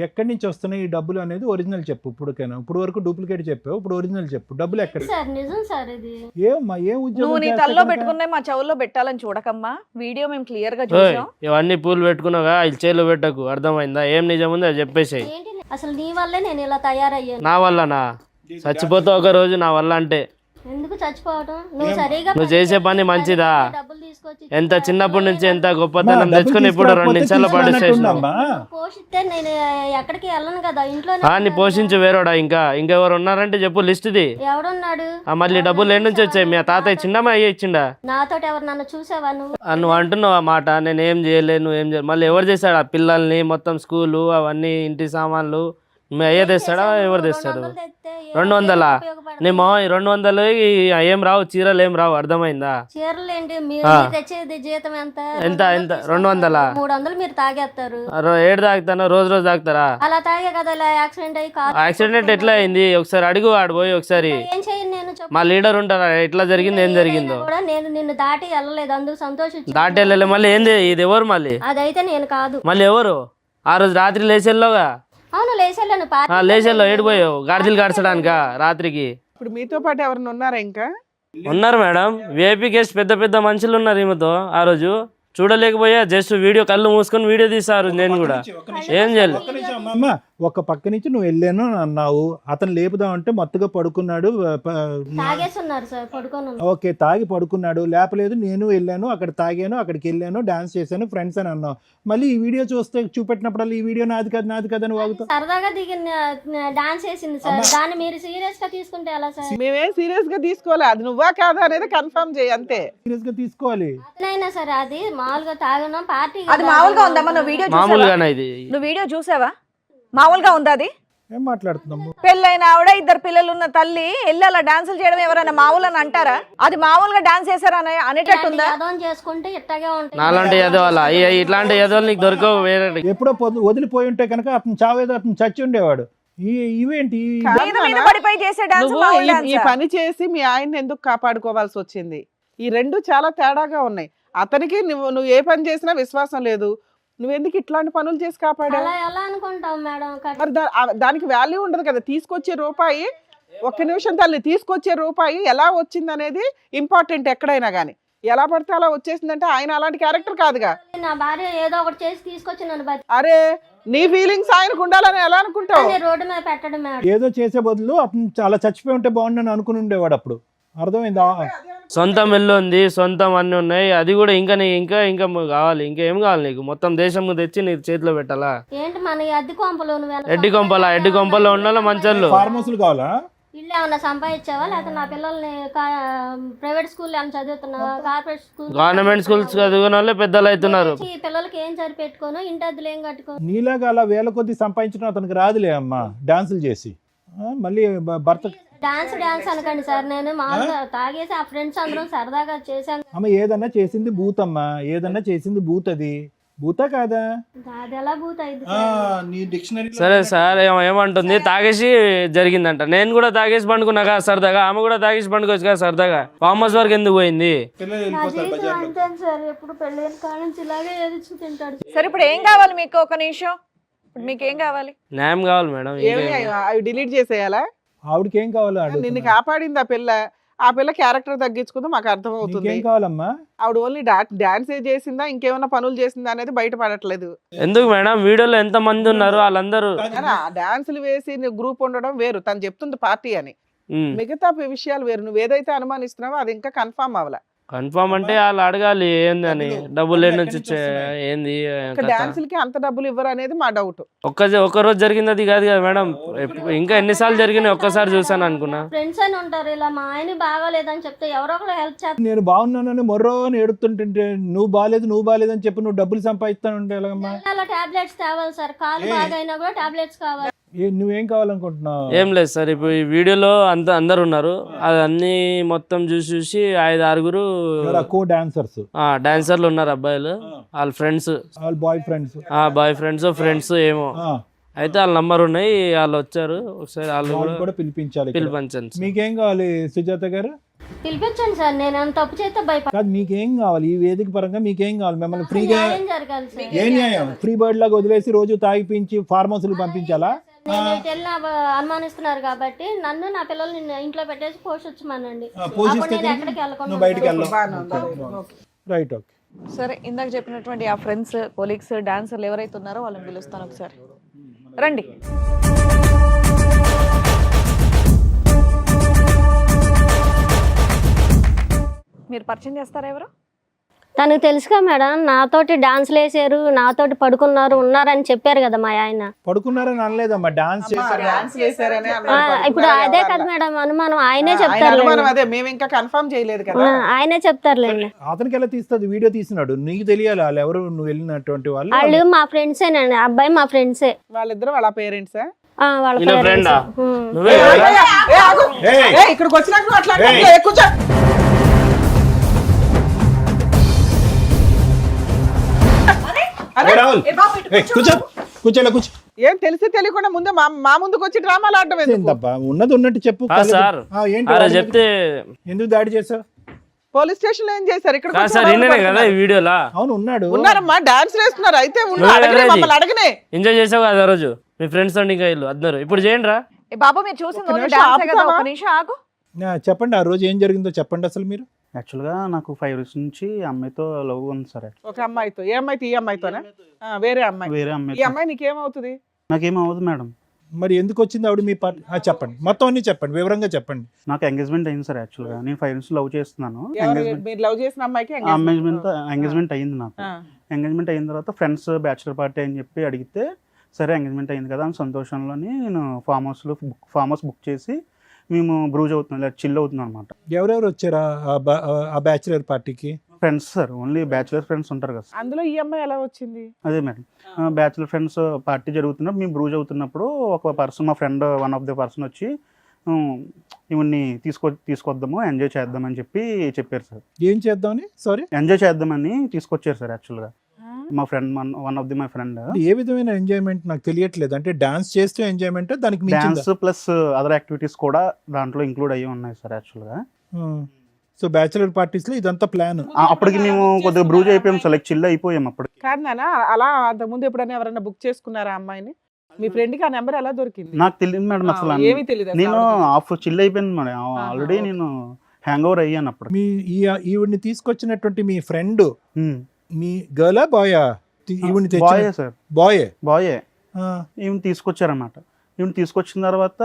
ఎక్కడి నుంచి వస్తున్నాయి ఈ డబ్బులు అనేది ఒరిజినల్ చెప్పు. ఇప్పుడు వరకు డూప్లికేట్ చెప్పావు, ఇప్పుడు ఒరిజినల్ చెప్పు. డబ్బులు ఎక్కడ? సార్ నిజం సార్ ఇది. ఏమ్మా ఏం నువ్వు ఉద్యోగం నీ చేస్తే తల్లో కనుక? పెట్టుకున్నాయి మా చెవుల్లో పెట్టాలని చూడకమ్మా. వీడియో మేము క్లియర్ గా ఓయ్, చూసాం. ఇవన్నీ పూలు పెట్టుకున్నావుగా, ఇది చేలు పెట్టకు. అర్థమైందా? ఏం నిజం ఉందో అది చెప్పేసాయి. ఏంటి అసలు నీ వల్లే నేను ఇలా తయారయ్యాను. నా వల్లనా? చచ్చిపోతావు ఒక రోజు నా వల్ల అంటే. ఎందుకు చచ్చిపోవటం? నువ్వు సరిగా నువ్వు చేసే పని మంచిదా? డబ్బులు తీసుకొచ్చి ఎంత చిన్నప్పటి నుంచి ఎంత గొప్పతనం డబ్బులు తెచ్చుకుని ఇప్పుడు 2 నిమిషాల్లో పడేసేసినావు. తీసుకురాకపోతే పోషిస్తే నేను ఎక్కడికి వెళ్ళను కదా, ఇంట్లో నీ పోషించు వేరోడా? ఇంకెవరు ఉన్నారంటే చెప్పు, లిస్ట్ది. ఎవడున్నాడు? మళ్ళీ డబ్బులు ఎన్ని నుంచి వచ్చాయి? మీ తాత ఇచ్చిండా, మా అయ్య ఇచ్చిండా? నాతో ఎవరు నన్ను చూసావా నువ్వు? నువ్వు అంటున్నావు ఆ మాట, నేను ఏం చేయలేదు, నువ్వు ఏం చేయలేదు. మళ్ళీ ఎవరు చేశాడు? ఆ పిల్లల్ని మొత్తం స్కూలు అవన్నీ ఇంటి సామాన్లు మీ అయ్యే తెస్తాడా? ఎవరు తెస్తాడు? 200? నీ మా 200 ఏం రావు, చీరలు ఏం రావు. అర్థమైందా? చీరలు ఏంటి మీరు తెచ్చేది? జీతం ఎంత? ఎంత 200? 300 మీరు తాగేస్తారు. ఏడు తాగుతాను, రోజు తాగుతారా? అలా తాగే కదా ఇలా యాక్సిడెంట్ అయ్యి కాదు. యాక్సిడెంట్ ఎట్లా అయింది ఒకసారి అడుగు, ఆడిపోయి ఒకసారి. ఏం చేయను నేను చెప్పు. మా లీడర్ ఉంటారా ఎట్లా జరిగింది, ఏం జరిగిందో? కూడా నేను నిన్ను దాటి వెళ్ళలేదు, అందుకు సంతోషించు. దాటి వెళ్ళలే. మళ్ళీ ఏంది ఇది? ఎవరు మళ్ళీ? అదైతే నేను కాదు. మళ్ళీ ఎవరు? ఆ రోజు రాత్రి లేచెల్లోగా. అవును లేచెళ్ళాను. లేచెల్లో ఏడిపోయావు? గాడిదలు గాడ్చడానికా రాత్రికి? ఇప్పుడు మీతో పాటు ఎవరైనా ఉన్నారా ఇంకా? ఉన్నారు మేడం, విఐపీ గెస్ట్ పెద్ద పెద్ద మనుషులు ఉన్నారు ఈమెతో. ఆ రోజు చూడలేకపోయా, జస్ట్ వీడియో కళ్ళు మూసుకొని వీడియో తీసారు. నేను కూడా ఏం చేయలేదు. అమ్మ ఒక పక్క నుంచి నువ్వు వెళ్ళాను అన్నావు, అతను లేపుదామంటే మత్తుగా పడుకున్నాడు, తాగేసి ఉన్నారు సార్, పడుకొని ఉన్నారు. ఓకే తాగి పడుకున్నాడు, లేపలేదు, నేను వెళ్ళాను అక్కడ తాగాను, అక్కడికి వెళ్ళాను, డాన్స్ చేశాను, ఫ్రెండ్స్ అని అన్నావు. మళ్ళీ ఈ వీడియో చూస్తే చూపెట్టినప్పుడల్లా ఈ వీడియో నాది కదా అని వాగుతావు. సరదాగా దిగిన డాన్స్ చేసింది సార్, దాన్ని మీరు సీరియస్ గా తీసుకుంటే ఎలా సార్? మేమేం సీరియస్ గా తీసుకోవాలి, అది నువ్వా కాదా అనేది కన్ఫర్మ్ చేయి అంతే. సీరియస్ గా తీసుకోవాలి. అదైనా సరే, అది మామూలుగా తాగినాం పార్టీ. అది మామూలుగా ఉందమ్మా? నువ్వు వీడియో చూసావా? మామూలుగానే ఇది. నువ్వు వీడియో చూసావా? మామూలుగా ఉందా అది? ఏం మాట్లాడుతున్నాము? పెళ్ళైన ఆవిడ, 2 పిల్లలు ఉన్న తల్లి వెళ్ళి అలా డాన్సులు చేయడం ఎవరైనా మామూలు అని అంటారా? అది మామూలుగా డాన్స్ చేశారా అనేటట్టుందా? యాదవం చేసుకుంటే ఇట్టగే ఉంటాయి. నాలాంటి ఎదవాళ్ళ ఇట్లాంటి ఎదవాళ్ళు నీకు దొరకవు వేరే. ఎప్పుడో వదిలిపోయి ఉంటే కనుక అతను చావేదో అతను చచ్చి ఉండేవాడు. ఇవేంటి మీద మీద పడిపోయి చేసే డాన్స్ నువ్వు మామూలు ఈ డాన్సా? పని చేసి మీ ఆయన్ని ఎందుకు కాపాడుకోవాల్సి వచ్చింది? ఈ రెండు చాలా తేడాగా ఉన్నాయి. అతనికి నువ్వు ఏ పని చేసినా విశ్వాసం లేదు, నువ్వెందుకు ఇట్లాంటి పనులు చేసి కాపాడా? అలా ఎలా అనుకుంటాం మేడం? మరి దానికి వాల్యూ ఉండదు కదా. తీసుకొచ్చే రూపాయి, ఒక్క నిమిషం తల్లి, తీసుకొచ్చే రూపాయి ఎలా వచ్చింది అనేది ఇంపార్టెంట్ ఎక్కడైనా కానీ. ఎలా పడితే అలా వచ్చేసిందంటే ఆయన అలాంటి క్యారెక్టర్ కాదుగా. నా భార్య ఏదో ఒకటి చేసి తీసుకొచ్చి నన్ను అరే నీ ఫీలింగ్స్ ఆయనకు ఉండాలని ఎలా అనుకుంటావు? రోడ్డు మీద పెట్టడం మేడం. ఏదో చేసే బదులు అతను చాలా చచ్చిపోయి ఉంటే బాగుండని అనుకుని ఉండేవాడు. అప్పుడు అర్థమైందా? సొంతం ఇల్లు ఉంది, సొంతం అన్ని ఉన్నాయి, అది కూడా ఇంకా ఇంకా ఇంకా కావాలి. ఇంకేం కావాలి నీకు? మొత్తం దేశం తెచ్చి నీ చేతిలో పెట్టాలా? ఏంటి మన అద్దె కొంపలు? ఎడ్డి కొంపలో ఉండాలా మంచోళ్ళు? ఫార్మ్ హౌస్లు కావాలా? ఇల్లు ఏమన్నా సంపాదించావా? లేకపోతే నా పిల్లల్ని ప్రైవేట్ స్కూల్ ఏమైనా చదువుతున్నావా? కార్పొరేట్ స్కూల్, గవర్నమెంట్ స్కూల్స్ చదువుకున్న వాళ్ళే పెద్దలు అవుతున్నారు. ఈ పిల్లలకి ఏం సరిపెట్టుకోను, ఇంటి అద్దెలు ఏం కట్టుకో. నీలాగా అలా వేల కొద్ది సంపాదించడం అతనికి రాదులే అమ్మా, డాన్సులు చేసి. మళ్ళీ భర్త డాన్స్ అనకండి సార్, నేను మామూలుగా తాగేసి ఆ ఫ్రెండ్స్ అందరం సరదాగా చేశాను. అమ్మ ఏదన్నా చేసింది భూతమ్మా, ఏదన్నా చేసింది భూత్. అది భూతా కాదా? అది ఎలా భూత అయింది? నీ డిక్షనరీ. సరే సార్, ఏమంటుంది? తాగేసి జరిగిందంట. నేను కూడా తాగేసి పండుకున్నా కదా సరదాగా, ఆమె కూడా తాగేసి పండుకోవచ్చు కదా సరదాగా. ఫార్మ్ హౌస్ వరకు ఎందుకు పోయింది? నా జీవితం అంతేను సార్, ఎప్పుడు పెళ్ళైన కాడ నుంచి ఇలాగే ఎదుర్చు తింటాడు. సరే ఇప్పుడు ఏం కావాలి మీకు? ఒక నిమిషం, ఇప్పుడు మీకు ఏం కావాలి? న్యాయం కావాలి మేడం. అవి డిలీట్ చేసేయాలా? ఆవిడకి ఏం కావాలో నిన్ను కాపాడింది ఆ పిల్ల క్యారెక్టర్ తగ్గించుకుందో మాకు అర్థమవుతుంది. ఏం కావాలమ్మా? ఆవిడ ఓన్లీ డాన్స్ చేసిందా ఇంకేమైనా పనులు చేసిందా అనేది బయటపడట్లేదు. ఎందుకు మేడం? వీడియోలో ఎంత మంది ఉన్నారు వాళ్ళందరూ డాన్సులు వేసి గ్రూప్ ఉండడం వేరు, తను చెప్తుంది పార్టీ అని. మిగతా విషయాలు వేరు. నువ్వు ఏదైతే అనుమానిస్తున్నావో అది ఇంకా కన్ఫర్మ్ అవ్వాల. కన్ఫర్మ్ అంటే వాళ్ళు అడగాలి ఏంది అని, డబ్బులు ఏ నుంచి ఏంది డాన్సులకి అంత డబ్బులు ఇవ్వరు అనేది మా డౌట్. ఒక్క రోజు జరిగింది అది కాదు కదా మేడం, ఇంకా ఎన్నిసార్లు జరిగినాయి ఒక్కసారి చూసాను అనుకున్నా. ఫ్రెండ్స్ అని ఉంటారు, ఇలా మా ఆయన బాగాలేదని చెప్తే ఎవరో ఒకరు హెల్ప్ చేస్తారు. నేను బాగున్నానని మొర్రో అని ఏడుతుంటే నువ్వు బాగాలేదు అని చెప్పి నువ్వు డబ్బులు సంపాదిస్తాను ఉంటే ఎలాగమ్మా? టాబ్లెట్స్ తేవాలి సార్, కాలు బాగైనా కూడా టాబ్లెట్స్ కావాలి. నువ్వేం కావాలనుకుంటున్నావు? ఏం లేదు సార్, ఇప్పుడు ఈ వీడియోలో అందరు ఉన్నారు, అది అన్ని మొత్తం చూసి 5-6 డాన్సర్లు ఉన్నారు, అబ్బాయిలు, వాళ్ళ ఫ్రెండ్స్, బాయ్ ఫ్రెండ్స్ ఏమో. అయితే వాళ్ళ నంబర్ ఉన్నాయి, వాళ్ళు వచ్చారు, ఒకసారి వాళ్ళు కూడా పిలిపించండి. మీకేం కావాలి సుజాత గారు? పిలిపించండి సార్, నేను తప్పు చేస్తే భయపడ. మీకేం కావాలి? ఈ వేదిక పరంగా మీకేం కావాలి? మిమ్మల్ని ఫ్రీగా జరగాలి సార్. ఏ న్యాయం? ఫ్రీ బర్డ్ లాగా వదిలేసి రోజు తాగిపించి ఫార్మ్ హౌస్లు పంపించాలా? అనుమానిస్తున్నారు కాబట్టి నన్ను నా పిల్లల్ని ఇంట్లో పెట్టేసి పోషించమనండి. Right, okay. సరే, ఇందాక చెప్పినటువంటి ఆ ఫ్రెండ్స్, కొలీగ్స్, డాన్సర్లు ఎవరైతే ఉన్నారో వాళ్ళని పిలుస్తాను, ఒకసారి రండి. మీరు పరిచయం చేస్తారా ఎవరు? తనకు తెలుసుగా మేడం, నాతోటి డాన్స్లు వేసారు, నాతోటి ఉన్నారని చెప్పారు కదా మా ఆయన. పడుకున్నారని అనలేదమ్మా, డాన్స్ చేశారని. ఇప్పుడు అదే కదా మేడం అనుమానం, ఆయనే చెప్తారు. మేము ఇంకా కన్ఫర్మ్ చేయలేదు కదా, ఆయనే చెప్తారులేండి. అతనికి ఎలా తీస్తుంది? వీడియో తీసినాడు, నీకు తెలియాలి వాళ్ళు ఎవరు, నువ్వు వెళ్ళినటువంటి వాళ్ళు. వాళ్ళు మా ఫ్రెండ్సేనండి, అబ్బాయి మా ఫ్రెండ్సే. వాళ్ళిద్దరు వాళ్ళ పేరెంట్స్? వాళ్ళ ఇక్కడికి వచ్చినాక అట్లా ఏం తెలిసి తెలియకుండా ముందే మా ముందుకు వచ్చి డ్రామాలు ఆడటం ఉన్నది ఉన్నట్టు చెప్పు. చెప్తే ఎందుకు దాడి చేశావు? పోలీస్ స్టేషన్ లో ఏం చేశారు? ఇక్కడ అవును ఉన్నాడు, ఉన్నారమ్మా, డాన్స్ వేస్తున్నారు. అయితే అడగనే ఎంజాయ్ చేసావు కదా రోజు మీ ఫ్రెండ్స్ తో. ఇంకా ఇల్లు అందరు ఇప్పుడు చేయండి రా బాబు, మీరు చూసింది డాన్స్ కదా, ఒక నిమిషం ఆగు. చెప్పండి ఆ రోజు ఏం జరిగిందో చెప్పండి అసలు మీరు. యాక్చువల్గా నాకు 5 ఇయర్స్ నుంచి అమ్మాయితో లవ్ ఉంది సార్. ఒక అమ్మాయితో, ఏ అమ్మాయితో? ఈ అమ్మాయితోనా? వేరే అమ్మాయి. వేరే ఈ అమ్మాయి అమ్మాయి నీకేమవుతుంది? నాకేం అవ్వదు మేడం. మరి ఎందుకు వచ్చింది ఆవిడ మీ పార్టీ? చెప్పండి మొత్తం అన్ని చెప్పండి, వివరంగా చెప్పండి. నాకు ఎంగేజ్మెంట్ అయింది సార్. యాక్చువల్గా నేను 5 ఇయర్స్ లవ్ చేస్తున్నాను. మీరు లవ్ చేసిన అమ్మాయికి ఎంగేజ్మెంట్ అయింది నాకు. ఎంగేజ్మెంట్ అయిన తర్వాత ఫ్రెండ్స్ బ్యాచులర్ పార్టీ అని చెప్పి అడిగితే సరే ఎంగేజ్మెంట్ అయింది కదా అని సంతోషంలోని నేను ఫామ్ హౌస్ బుక్ చేసి మేము బ్రూజ్ అవుతున్నాం, ఇలా చిల్ అవుతున్నాం అనమాట. ఎవరెవరు వచ్చారా ఆ బ్యాచులర్ పార్టీకి? Friends sir, only bachelor friends ఉంటారు కదా. అందులో ఈ అమ్మాయి ఎలా వచ్చింది? అదే మేడం, బ్యాచులర్ ఫ్రెండ్స్ పార్టీ జరుగుతున్నప్పుడు మేము బ్రూజ్ అవుతున్నప్పుడు ఒక పర్సన్, మా friend one of the person వచ్చి ఇవన్నీ తీసుకొద్దాము, ఎంజాయ్ చేద్దామని చెప్పారు సార్. ఏం చేద్దామని? సారీ, ఎంజాయ్ చేద్దామని తీసుకొచ్చారు సార్. యాక్చువల్గా మా friend, one of the my friend. ఏ విధమైన ఎంజాయ్మెంట్ నాకు తెలియట్లేదు. అంటే డాన్స్ చేస్తూ ఎంజాయ్మెంట్, దానికి డాన్స్ ప్లస్ అదర్ యాక్టివిటీస్ కూడా దాంట్లో ఇంక్లూడ్ అయ్యి ఉన్నాయి సార్. యాక్చువల్గా సో బ్యాచులర్ పార్టీస్ లో ఇదంతా ప్లాన్. అప్పటికి మేము కొద్దిగా బ్రూజ్ అయిపోయాం సార్, లైక్ చిల్ అయిపోయాం అప్పటికి. కాదు నాన్న, అలా అంతకుముందు ఎప్పుడైనా ఎవరైనా బుక్ చేసుకున్నారా అమ్మాయిని? మీ ఫ్రెండ్ కి ఆ నెంబర్ ఎలా దొరికింది? నాకు తెలియదు మేడం అసలు. ఏమీ తెలియదు. నేను ఆఫ్ చిల్ అయిపోయాను మేడం. ఆల్రెడీ నేను హ్యాంగ్ ఓవర్ అయ్యాను అప్పుడు. మీ ఈవిడ్ని తీసుకొచ్చినటువంటి మీ ఫ్రెండ్ మీ గర్లా బాయా? ఈవిడ్ని బాయే సార్. బాయే ఈవెన్ తీసుకొచ్చారన్నమాట. ఈవెన్ తీసుకొచ్చిన తర్వాత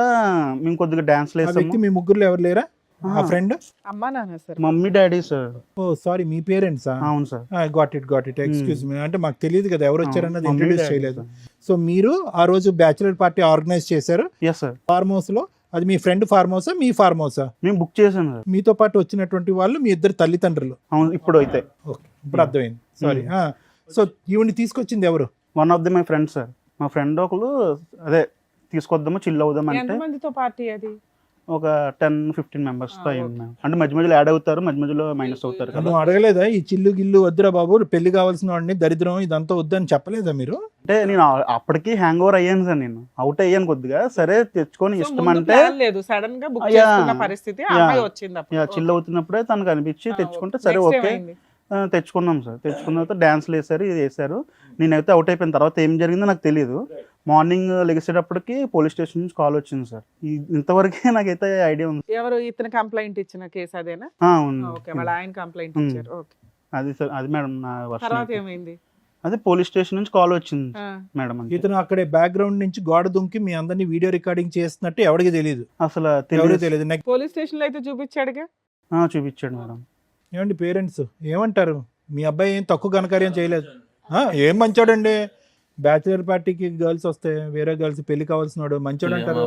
మేము కొద్దిగా డాన్స్ వేసాము. మీ ముగ్గురులో ఎవరు లేరా ఆ ఫ్రెండ్? అమ్మా నాన్న సార్. Mummy daddy sir. ఓ సారీ, మీ పేరెంట్స్? అవును sir. Got it excuse me. అంటే మాకు తెలియదు కదా ఎవరు వచ్చారన్నది, ఇంట్రడ్యూస్ చేయలేదు. సో మీరు ఆ రోజు బ్యాచులర్ పార్టీ ఆర్గనైజ్ చేశారు ఫార్మ్ హౌస్ లో. అది మీ ఫ్రెండ్ ఫార్మ్ హౌసా, మీ ఫార్మ్ హౌసా? మేము బుక్ చేసాం సార్. మీతో పాటు వచ్చినటువంటి వాళ్ళు మీ ఇద్దరు తల్లిదండ్రులు? అవును, ఇప్పుడు అయితే. ఓకే, ఇప్పుడు అర్థమైంది. సారీ. సో ఈవిని తీసుకొచ్చింది ఎవరు? One of the my friend sir. మా ఫ్రెండ్ ఒకరు అదే తీసుకొద్దాము, చిల్ అవుదాం అంటే. ఎంతమందితో పార్టీ అది? ఒక 10-15 మెంబర్స్ తో అయింది. అంటే మధ్య మధ్యలో యాడ్ అవుతారు, మధ్య మధ్యలో మైనస్ అవుతారు కదా. నువ్వు అడగలేదా ఈ చిల్లు గిల్లు వద్దురా బాబు, పెళ్లి కావాల్సిన వాడిని, దరిద్రం ఇదంతా వద్దని చెప్పలేదా మీరు? అంటే నేను అప్పటికి హ్యాంగ్ ఓవర్ అయ్యాను సార్, నేను అవుట్ అయ్యాను కొద్దిగా. సరే తెచ్చుకొని ఇష్టం అంటే లేదు, సడన్ గా బుక్ చేసుకున్న పరిస్థితి, అమ్మాయి వచ్చింది. చిల్ అవుతున్నప్పుడే తనకు అనిపించి తెచ్చుకుంటే సరే ఓకే తెచ్చుకున్నాం సార్. తెచ్చుకున్న తర్వాత డాన్స్లు వేసారు, ఇది వేసారు. నేనైతే అవుట్ అయిపోయిన తర్వాత ఏం జరిగిందో నాకు తెలియదు. మార్నింగ్ లెగిసేటప్పటికి పోలీస్ స్టేషన్ నుంచి కాల్ వచ్చింది సార్. ఇంతవరకే నాకైతే ఐడియా ఉంది. ఎవరు ఇతను కంప్లైంట్ ఇచ్చిన కేసు అదేనా? ఓకే, వాళ్ళ ఆయన కంప్లైంట్ ఇచ్చారు. ఓకే, అది సార్, అది మేడం నా వర్షన్. తర్వాత ఏమైంది? అదే పోలీస్ స్టేషన్ నుంచి కాల్ వచ్చింది మేడం. ఇతను అక్కడే బ్యాక్గ్రౌండ్ నుంచి గోడ దుంకి మీ అందరినీ వీడియో రికార్డింగ్ చేస్తున్నట్టు ఎవరికి తెలియదు, అసలు తెలియదు. పోలీస్ స్టేషన్ లో అయితే చూపించాడుగా. చూపించాడు మేడం. ఏమండి పేరెంట్స్ ఏమంటారు? మీ అబ్బాయి ఏం తక్కువ ఘనకార్యం చేయలేదు, ఏం మంచోడండి. బ్యాచులర్ పార్టీకి గర్ల్స్ వస్తే వేరే గర్ల్స్ పెళ్లి కావాల్సినాడు, మంచోడు అంటారు.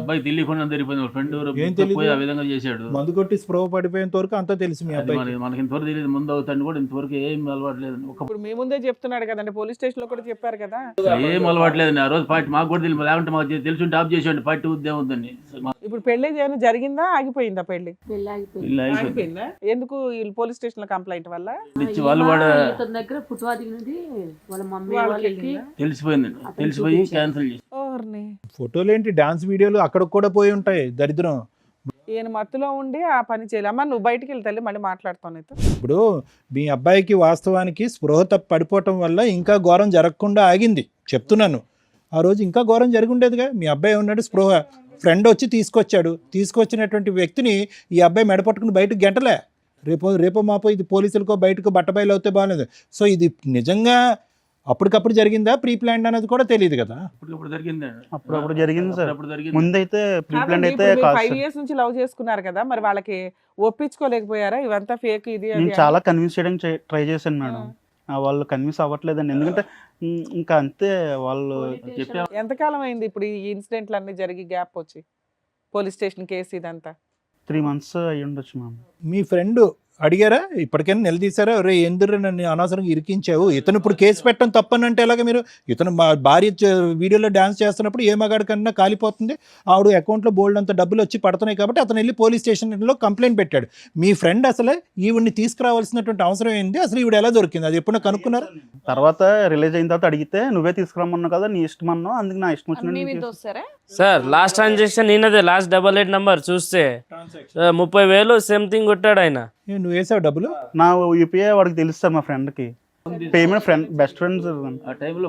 ఏం తెలియదు, మందు కొట్టి స్ప్రో పడిపోయేంత వరకు అంతా తెలుసు మీ అబ్బాయి. మనకి ఇంతవరకు తెలియదు, ముందు అవుతాను కూడా ఇంతవరకు ఏం అలవాటు లేదు. ఇప్పుడు మీ ముందే చెప్తున్నాడు కదండి, పోలీస్ స్టేషన్ లో కూడా చెప్పారు కదా. ఏం అలవాటు లేదండి. ఆ రోజు పార్టీ మాకు కూడా తెలియదు, లేకుంటే మాకు తెలిసి టాప్ చేసేయండి పార్టీ ఉద్యమం ఉందండి. ఇప్పుడు పెళ్లి ఏమైనా జరిగిందా, ఆగిపోయిందా? పెళ్లి ఆగిపోయిందా? ఎందుకు? పోలీస్ స్టేషన్ లో కంప్లైంట్ వల్ల దగ్గర పుట్టువాది నుండి వాళ్ళ మమ్మీ వాళ్ళకి తెలిసిపోయి క్యాన్సిల్ చేసి. ఫోటోలు ఏంటి, డాన్స్ వీడియోలు అక్కడ కూడా పోయి ఉంటాయి, దరిద్రం. ఈయన మత్తులో ఉండి ఆ పని చేయాలి. అమ్మా నువ్వు బయటికి వెళ్తే మళ్ళీ మాట్లాడుతాను. ఇప్పుడు మీ అబ్బాయికి వాస్తవానికి స్పృహ తప్పి పడిపోవటం వల్ల ఇంకా ఘోరం జరగకుండా ఆగింది చెప్తున్నాను. ఆ రోజు ఇంకా ఘోరం జరిగి ఉండేదిగా. మీ అబ్బాయి ఉన్నాడు, స్పృహ ఫ్రెండ్ వచ్చి తీసుకొచ్చినటువంటి వ్యక్తిని ఈ అబ్బాయి మెడపట్టుకుని బయటకు గెంటలే. రేపో మాపో ఇది పోలీసులకో బయటకు బట్టబయలు అవుతే బాగాలేదు. సో ఇది నిజంగా అప్పటికప్పుడు జరిగిందా, ప్రీ ప్లాన్ అనేది కూడా తెలియదు కదా. అప్పుడు జరిగింది సార్. ముందైతే ప్రీ ప్లాన్ అయితే 5 years నుంచి లవ్ చేసుకున్నారు కదా, మరి వాళ్ళకి ఒప్పించుకోలేకపోయారా ఇవంతా ఫేక్ ఇది? నేను చాలా కన్విన్స్ చేయడానికి ట్రై చేశాను మేడం, వాళ్ళు కన్విన్స్ అవ్వట్లేదండి. ఎందుకంటే ఇంకా అంతే వాళ్ళు చెప్పే. ఎంతకాలం అయింది ఇప్పుడు ఈ ఇన్సిడెంట్లు అన్ని జరిగి గ్యాప్ వచ్చి పోలీస్ స్టేషన్ కేసు ఇదంతా? 3 months అయ్యి ఉండొచ్చు మ్యామ్. మీ ఫ్రెండ్ అడిగారా ఇప్పటికైనా నిలదీశారా? రే ఎందుకు నన్ను అనవసరంగా ఇరికించావు, ఇతను ఇప్పుడు కేసు పెట్టడం తప్పనంటే ఎలాగ మీరు? ఇతను భార్య వీడియోలో డాన్స్ చేస్తున్నప్పుడు ఏ మగాడి కన్నా కాలిపోతుంది, ఆవిడ అకౌంట్లో బోల్డ్ అంత డబ్బులు వచ్చి పడుతున్నాయి కాబట్టి అతను వెళ్ళి పోలీస్ స్టేషన్లో కంప్లైంట్ పెట్టాడు. మీ ఫ్రెండ్ అసలు ఈవిడ్ని తీసుకురావాల్సినటువంటి అవసరం ఏంది, అసలు ఈవిడ ఎలా దొరికింది, అది ఎప్పుడైనా కనుక్కున్నారు? తర్వాత రిలీజ్ అయిన తర్వాత అడిగితే నువ్వే తీసుకురమ్మన్నావు కదా, నీ ఇష్టం అన్నావు, అందుకు నా ఇష్టం వచ్చినట్టు. సార్ లాస్ట్ ట్రాన్సాక్షన్ ఈయనదే, లాస్ట్ 88 నెంబర్ చూస్తే 30,000 సంథింగ్ కొట్టాడు ఆయన. నువ్వు వేసావు డబ్బులు? నా యూపీఐ వాడికి తెలుసు సార్, మా ఫ్రెండ్కి పేమెంట్ బెస్ట్ ఫ్రెండ్స్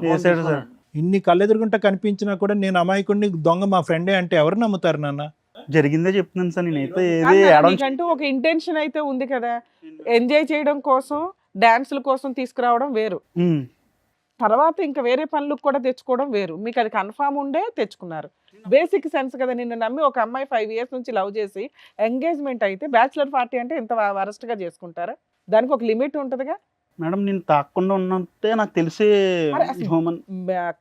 వేసాడు సార్. ఇన్ని కళ్ళెదురుగుంటా కనిపించినా కూడా నేను అమాయకుడిని దొంగ మా ఫ్రెండే అంటే ఎవరు నమ్ముతారు నాన్న? జరిగిందే చెప్తున్నాను సార్, నేనైతే ఏది అన్న, అడౌన్స్ నీకంటూ ఒక ఇంటెన్షన్ అయితే ఉంది కదా, ఎంజాయ్ చేయడం కోసం డాన్సుల కోసం తీసుకురావడం వేరు, తర్వాత ఇంకా వేరే పనులకు కూడా తెచ్చుకోవడం వేరు. మీకు అది కన్ఫామ్ ఉండే తెచ్చుకున్నారు. బేసిక్ సెన్స్ కదా, నిన్ను నమ్మి ఒక అమ్మాయి 5 years నుంచి లవ్ చేసి ఎంగేజ్మెంట్ అయితే బ్యాచులర్ పార్టీ అంటే ఇంత వరస్ట్ గా చేసుకుంటారా? దానికి ఒక లిమిట్ ఉంటుందిగా. మేడం. నేను తాకుండా ఉన్నట్టే నాకు తెలిసి మరి అసలు హ్యూమన్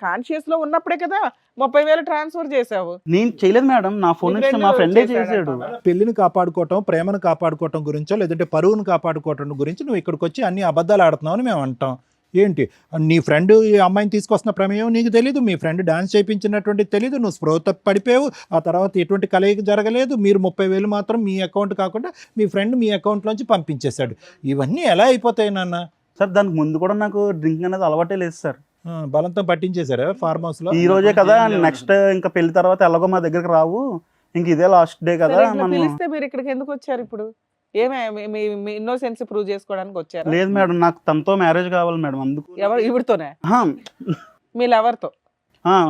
కాన్షియస్ లో ఉన్నప్పుడే కదా 30,000 ట్రాన్స్ఫర్ చేసావు. నేను చేయలేదు మేడం, నా ఫోన్ నీ నుంచి friend మా ఫ్రెండే చేశాడంట. చేశాడు. పెళ్లిని కాపాడుకోవటం, ప్రేమను కాపాడుకోవటం గురించో లేదంటే పరువును కాపాడుకోవటం గురించి నువ్వు ఇక్కడికి వచ్చి అన్ని అబద్ధాలు ఆడుతున్నావు అని మేము అంటాం. ఏంటి నీ ఫ్రెండ్ ఈ అమ్మాయిని తీసుకొస్తున్న ప్రమేయం నీకు తెలీదు, మీ ఫ్రెండ్ డాన్స్ చేయించినటువంటి తెలీదు, నువ్వు స్పృహ తప్పి పడిపోయావు, ఆ తర్వాత ఎటువంటి కలయిక జరగలేదు, మీరు 30,000 మాత్రం మీ అకౌంట్ కాకుండా మీ ఫ్రెండ్ మీ అకౌంట్లోంచి పంపించేశాడు. ఇవన్నీ ఎలా అయిపోతాయి నాన్న? సార్ దానికి ముందు కూడా నాకు డ్రింక్ అనేది అలవాటే లేదు సార్. బలంతో పట్టించేశారా ఫార్మ్ హౌస్ లో? ఈ రోజే కదా, నెక్స్ట్ ఇంకా పెళ్లి తర్వాత ఎలాగో మా దగ్గరికి రావు, ఇంక ఇదే లాస్ట్ డే కదా సరే, ఇట్లా మనం. పిలిస్తే మీరు ఇక్కడికి ఎందుకు వచ్చారు ఇప్పుడు? ఏమే మీ ఇన్నోసెన్స్ ప్రూవ్ చేసుకోవడానికి వచ్చారు? లేదు మేడం, నాకు తనతో మ్యారేజ్ కావాలి మేడం, అందుకు. ఎవరు? ఇవిడితోనే? ఆహా, మీ లవర్తో?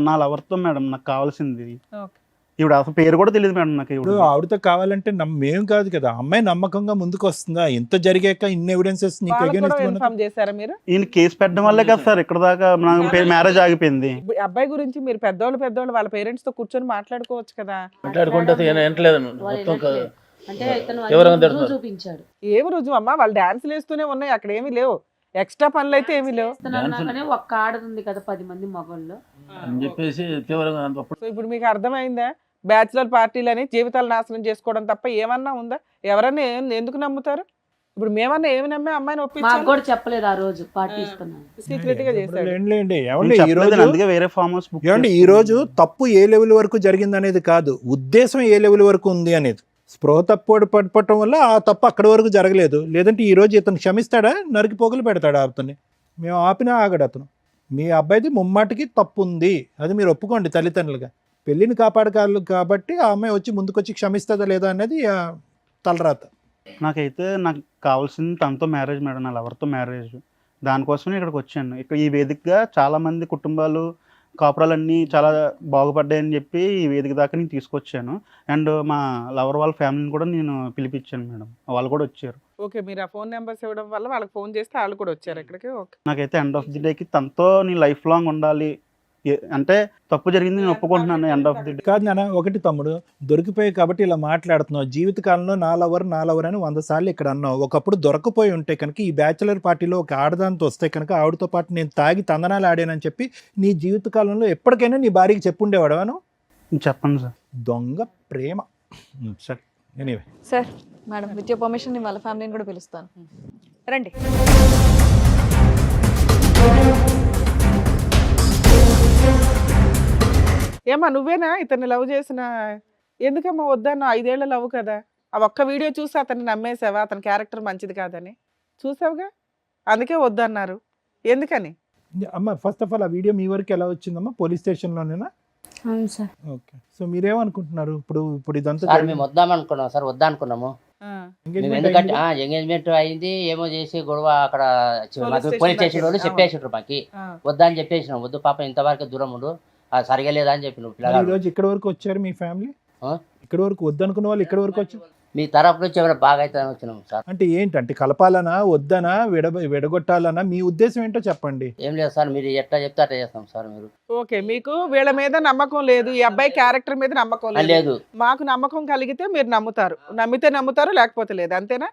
నా లవర్తో మేడం నాకు కావాల్సింది. ఓకే. ఇప్పుడు అసలు పేరు కూడా తెలియదు మేడం నాకు. ఇప్పుడు ఇప్పుడు ఆవిడతో కావాలంటే మేం కాదు కదా, అమ్మాయి నమ్మకంగా ముందుకు వస్తుందా? ఇంత జరిగాక ఇన్ని ఎవిడెన్సెస్ నీకు వాళ్ళకి కూడా against ఇన్ఫార్మ్ చేశారా మీరు? ఈయన కేసు పెట్టడం వల్లే కదా సార్ ఇక్కడ దాకా మ్యారేజ్ ఆగిపోయింది. ఇప్పుడు ఈ అబ్బాయి గురించి మీరు పెద్దోళ్ళు వాళ్ళ పేరెంట్స్ తో కూర్చొని మాట్లాడుకోవచ్చు కదా. మాట్లాడుకుంటే వినట్లేదు మొత్తం అంటే ఇతను ఎవరు అన్ని అందరు రుజువు చూపించాడు. ఏమి రుజువు అమ్మా? వాళ్ళు డాన్సులు వేస్తూనే ఉన్నాయి, అక్కడ ఏమీ లేవు, ఎక్స్ట్రా పనులు అయితే ఏమీ లేవు. ఇస్తున్నాకనే ఒక్క ఆడది ఉంది కదా 10 మంది మగవాళ్ళు. అని చెప్పేసి తీవ్రంగా అప్పుడు సో ఇప్పుడు మీకు అర్థమైందా? బ్యాచులర్ పార్టీలని జీవితాలు నాశనం చేసుకోవడం తప్ప ఏమన్నా ఉందా? ఎవరన్నా ఎందుకు నమ్ముతారు? ఇప్పుడు మేమన్నా ఏమి నమ్మే అమ్మాయిని మాకు ఒప్పించాలి? కూడా చెప్పలేదు ఆ రోజు పార్టీ ఇస్తున్నాను. సీక్రెట్ గా చేశాడు. లేండి. నేను ఏమండి ఈ చెప్పలేదు, రోజు అందుకే వేరే ఫామ్ హౌస్ బుక్ ఏమండి ఈ రోజు తప్పు ఏ లెవెల్ వరకు జరిగింది అనేది కాదు, ఉద్దేశం ఏ లెవెల్ వరకు ఉంది అనేది. స్పృహ తప్పు పడిపోవటం వల్ల ఆ తప్పు అక్కడి వరకు జరగలేదు. లేదంటే ఈ రోజు ఇతను క్షమిస్తాడా? నరికి పోగులు పెడతాడా అతన్ని? మేము ఆపినా ఆగడు అతను. మీ అబ్బాయిది ముమ్మాటికి తప్పు ఉంది, అది మీరు ఒప్పుకోండి తల్లిదండ్రులుగా. పెళ్ళిని కాపాడగలరు కాబట్టి ఆ అమ్మాయి వచ్చి ముందుకొచ్చి క్షమిస్తుందా లేదా అనేది తలరాత. నాకైతే నాకు కావాల్సింది తనతో మ్యారేజ్ మేడం, నా లవర్తో మ్యారేజ్. దానికోసమే ఇక్కడికి వచ్చాను. ఇక్కడ ఈ వేదికగా చాలా మంది కుటుంబాలు కాపురాలన్నీ చాలా బాగుపడ్డాయని చెప్పి ఈ వేదిక దాకా నేను తీసుకొచ్చాను. అండ్ మా లవర్ వాళ్ళ ఫ్యామిలీని కూడా నేను పిలిపించాను మేడం, వాళ్ళు కూడా వచ్చారు. ఓకే, మీరు ఆ ఫోన్ నెంబర్స్ ఇవ్వడం వల్ల వాళ్ళకి ఫోన్ చేస్తే వాళ్ళు కూడా వచ్చారు ఇక్కడికి. ఓకే. నాకైతే ఎండ్ ఆఫ్ ది డేకి తనతో నీ లైఫ్ లాంగ్ ఉండాలి, అంటే తప్పు జరిగింది నేను ఒప్పుకుంటున్నాను. ఎండ్ ఆఫ్ ది డే కాదు నాన్న, ఒకటి తమ్ముడు దొరికిపోయి కాబట్టి ఇలా మాట్లాడుతున్నావు. జీవితకాలంలో నా లవర్ అని 100 సార్లు ఇక్కడ అన్నావు. ఒకప్పుడు దొరకపోయి ఉంటే కనుక ఈ బ్యాచులర్ పార్టీలో ఒక ఆడదాంతో వస్తే కనుక ఆవిడతో పాటు నేను తాగి తందనాలు ఆడానని చెప్పి నీ జీవితకాలంలో ఎప్పటికైనా నీ భార్యకి చెప్పుండేవాడవాను? చెప్పండి సార్. దొంగ ప్రేమ. సరే, anyway. Sir, madam with your permission నేను వాళ్ళ ఫ్యామిలీని కూడా పిలుస్తాను. రండి. ఏమా నువ్వేనా ఇతన్ని లవ్ చేసిన? ఎందుకమ్మా వద్దన్నా? 5 ఏళ్ల లవ్ కదా. ఆ ఒక్క వీడియో చూసి అతన్ని నమ్మేసావా? అతని క్యారెక్టర్ మంచిది కాదని చూసావుగా, అందుకే వద్దన్నారు. ఎందుకని? అమ్మ ఫస్ట్ ఆఫ్ ఆల్ ఆ వీడియో మీ వరకు ఎలా వచ్చిందమ్మా? పోలీస్ స్టేషన్లోనేనా? అవును సార్. ఓకే. సో మీరేమనుకుంటున్నారు ఇప్పుడు ఇదంతా సార్ మేము వద్దామనుకున్నాం సార్, వద్దనుకున్నాము. ఆ, మేము engagement ఎందుకంటే అయింది? ఎంగేజ్మెంట్ అయింది, ఏమో చేసి గొడవ అక్కడ Police పోలీస్ station స్టేషన్ వాళ్ళు దాకా చెప్పేసిండ్రు మాకి. ఆ. వద్దని చెప్పేసినాం, వద్దు పాప ఇంతవరకు దూరం ఉండు, అది సరిగా లేదా అని చెప్పి నువ్వు మరి ఈ పిల్లగాడు. రోజు ఇక్కడ వరకు వచ్చారు మీ ఫ్యామిలీ? ఆ? ఇక్కడ వరకు వద్దనుకున్న వాళ్ళు ఇక్కడ వరకు వచ్చారు మీ తరపు నుంచి ఏమైనా బాగా అవుతుందని వచ్చినాం సార్. అంటే ఏంటంటే కలపాలనా వద్దనా విడగొట్టాలనా మీ ఉద్దేశం ఏంటో చెప్పండి. ఏం లేదు సార్, మీరు ఎట్లా చెప్తే అట్లా చేస్తాం సార్. మీరు ఓకే, మీకు వీళ్ళ మీద నమ్మకం లేదు, ఈ అబ్బాయి క్యారెక్టర్ మీద నమ్మకం లేదు. లేదు. మాకు నమ్మకం కలిగితే మీరు నమ్ముతారు, నమ్మితే నమ్ముతారు, లేకపోతే లేదు, అంతేనా?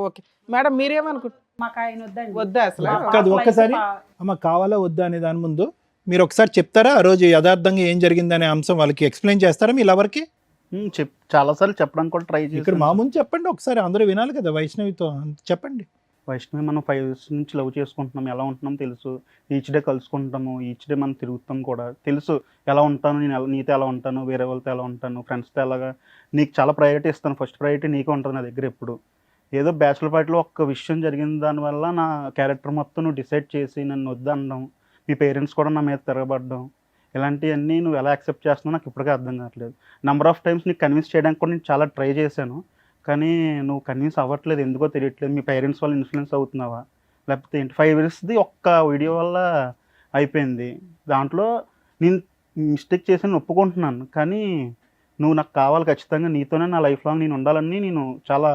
ఓకే మేడం, మీరేమనుకుంటారు? మాకు ఆయన వద్దండి. వద్దా అసలు? కాదు, ఒక్కసారి అమ్మ కావాలా వద్దా అనే దాని ముందు మీరు ఒకసారి చెప్తారా? ఆ రోజు యథార్థంగా ఏం జరిగిందనే అంశం వాళ్ళకి ఎక్స్ప్లెయిన్ చేస్తారా మీ లవర్కి? చాలాసార్లు చెప్పడానికి కూడా ట్రై ఇక్కడ చేశాను. మా ముందు చెప్పండి ఒకసారి, అందరూ వినాలి కదా వైష్ణవితో. చెప్పండి. వైష్ణవి మనం 5 years నుంచి లవ్ చేసుకుంటున్నాం, ఎలా ఉంటున్నాం తెలుసు. ఈచ్ డే కలుసుకుంటాము, ఈచ్ డే మనం తిరుగుతాం కూడా తెలుసు. ఎలా ఉంటాను నేను, నీతో ఎలా ఉంటాను, వేరే వాళ్ళతో ఎలా ఉంటాను, ఫ్రెండ్స్తో ఎలాగా. నీకు చాలా ప్రయారిటీ ఇస్తాను, ఫస్ట్ ప్రయారిటీ నీకే ఉంటుంది నా దగ్గర ఎప్పుడు. ఏదో బ్యాచులర్ పార్టీలో ఒక్క విషయం జరిగిన దానివల్ల నా క్యారెక్టర్ మొత్తం నువ్వు డిసైడ్ చేసి నన్ను వద్దనడం, మీ పేరెంట్స్ కూడా నా మీద తిరగబడ్డం, ఇలాంటివన్నీ నువ్వు ఎలా యాక్సెప్ట్ చేస్తున్నావు నాకు ఇప్పటికే అర్థం కావట్లేదు. నెంబర్ ఆఫ్ టైమ్స్ నీకు కన్విన్స్ చేయడానికి కూడా నేను చాలా ట్రై చేశాను, కానీ నువ్వు కన్విన్స్ అవ్వట్లేదు, ఎందుకో తెలియట్లేదు. మీ పేరెంట్స్ వాళ్ళు ఇన్ఫ్లుయెన్స్ అవుతున్నావా లేకపోతే ఏంటి? 5 yearsది ఒక్క వీడియో వల్ల అయిపోయింది. దాంట్లో నేను మిస్టేక్ చేశాను ఒప్పుకుంటున్నాను, కానీ నువ్వు నాకు కావాలి ఖచ్చితంగా, నీతోనే నా లైఫ్ లాంగ్ నేను ఉండాలని నేను చాలా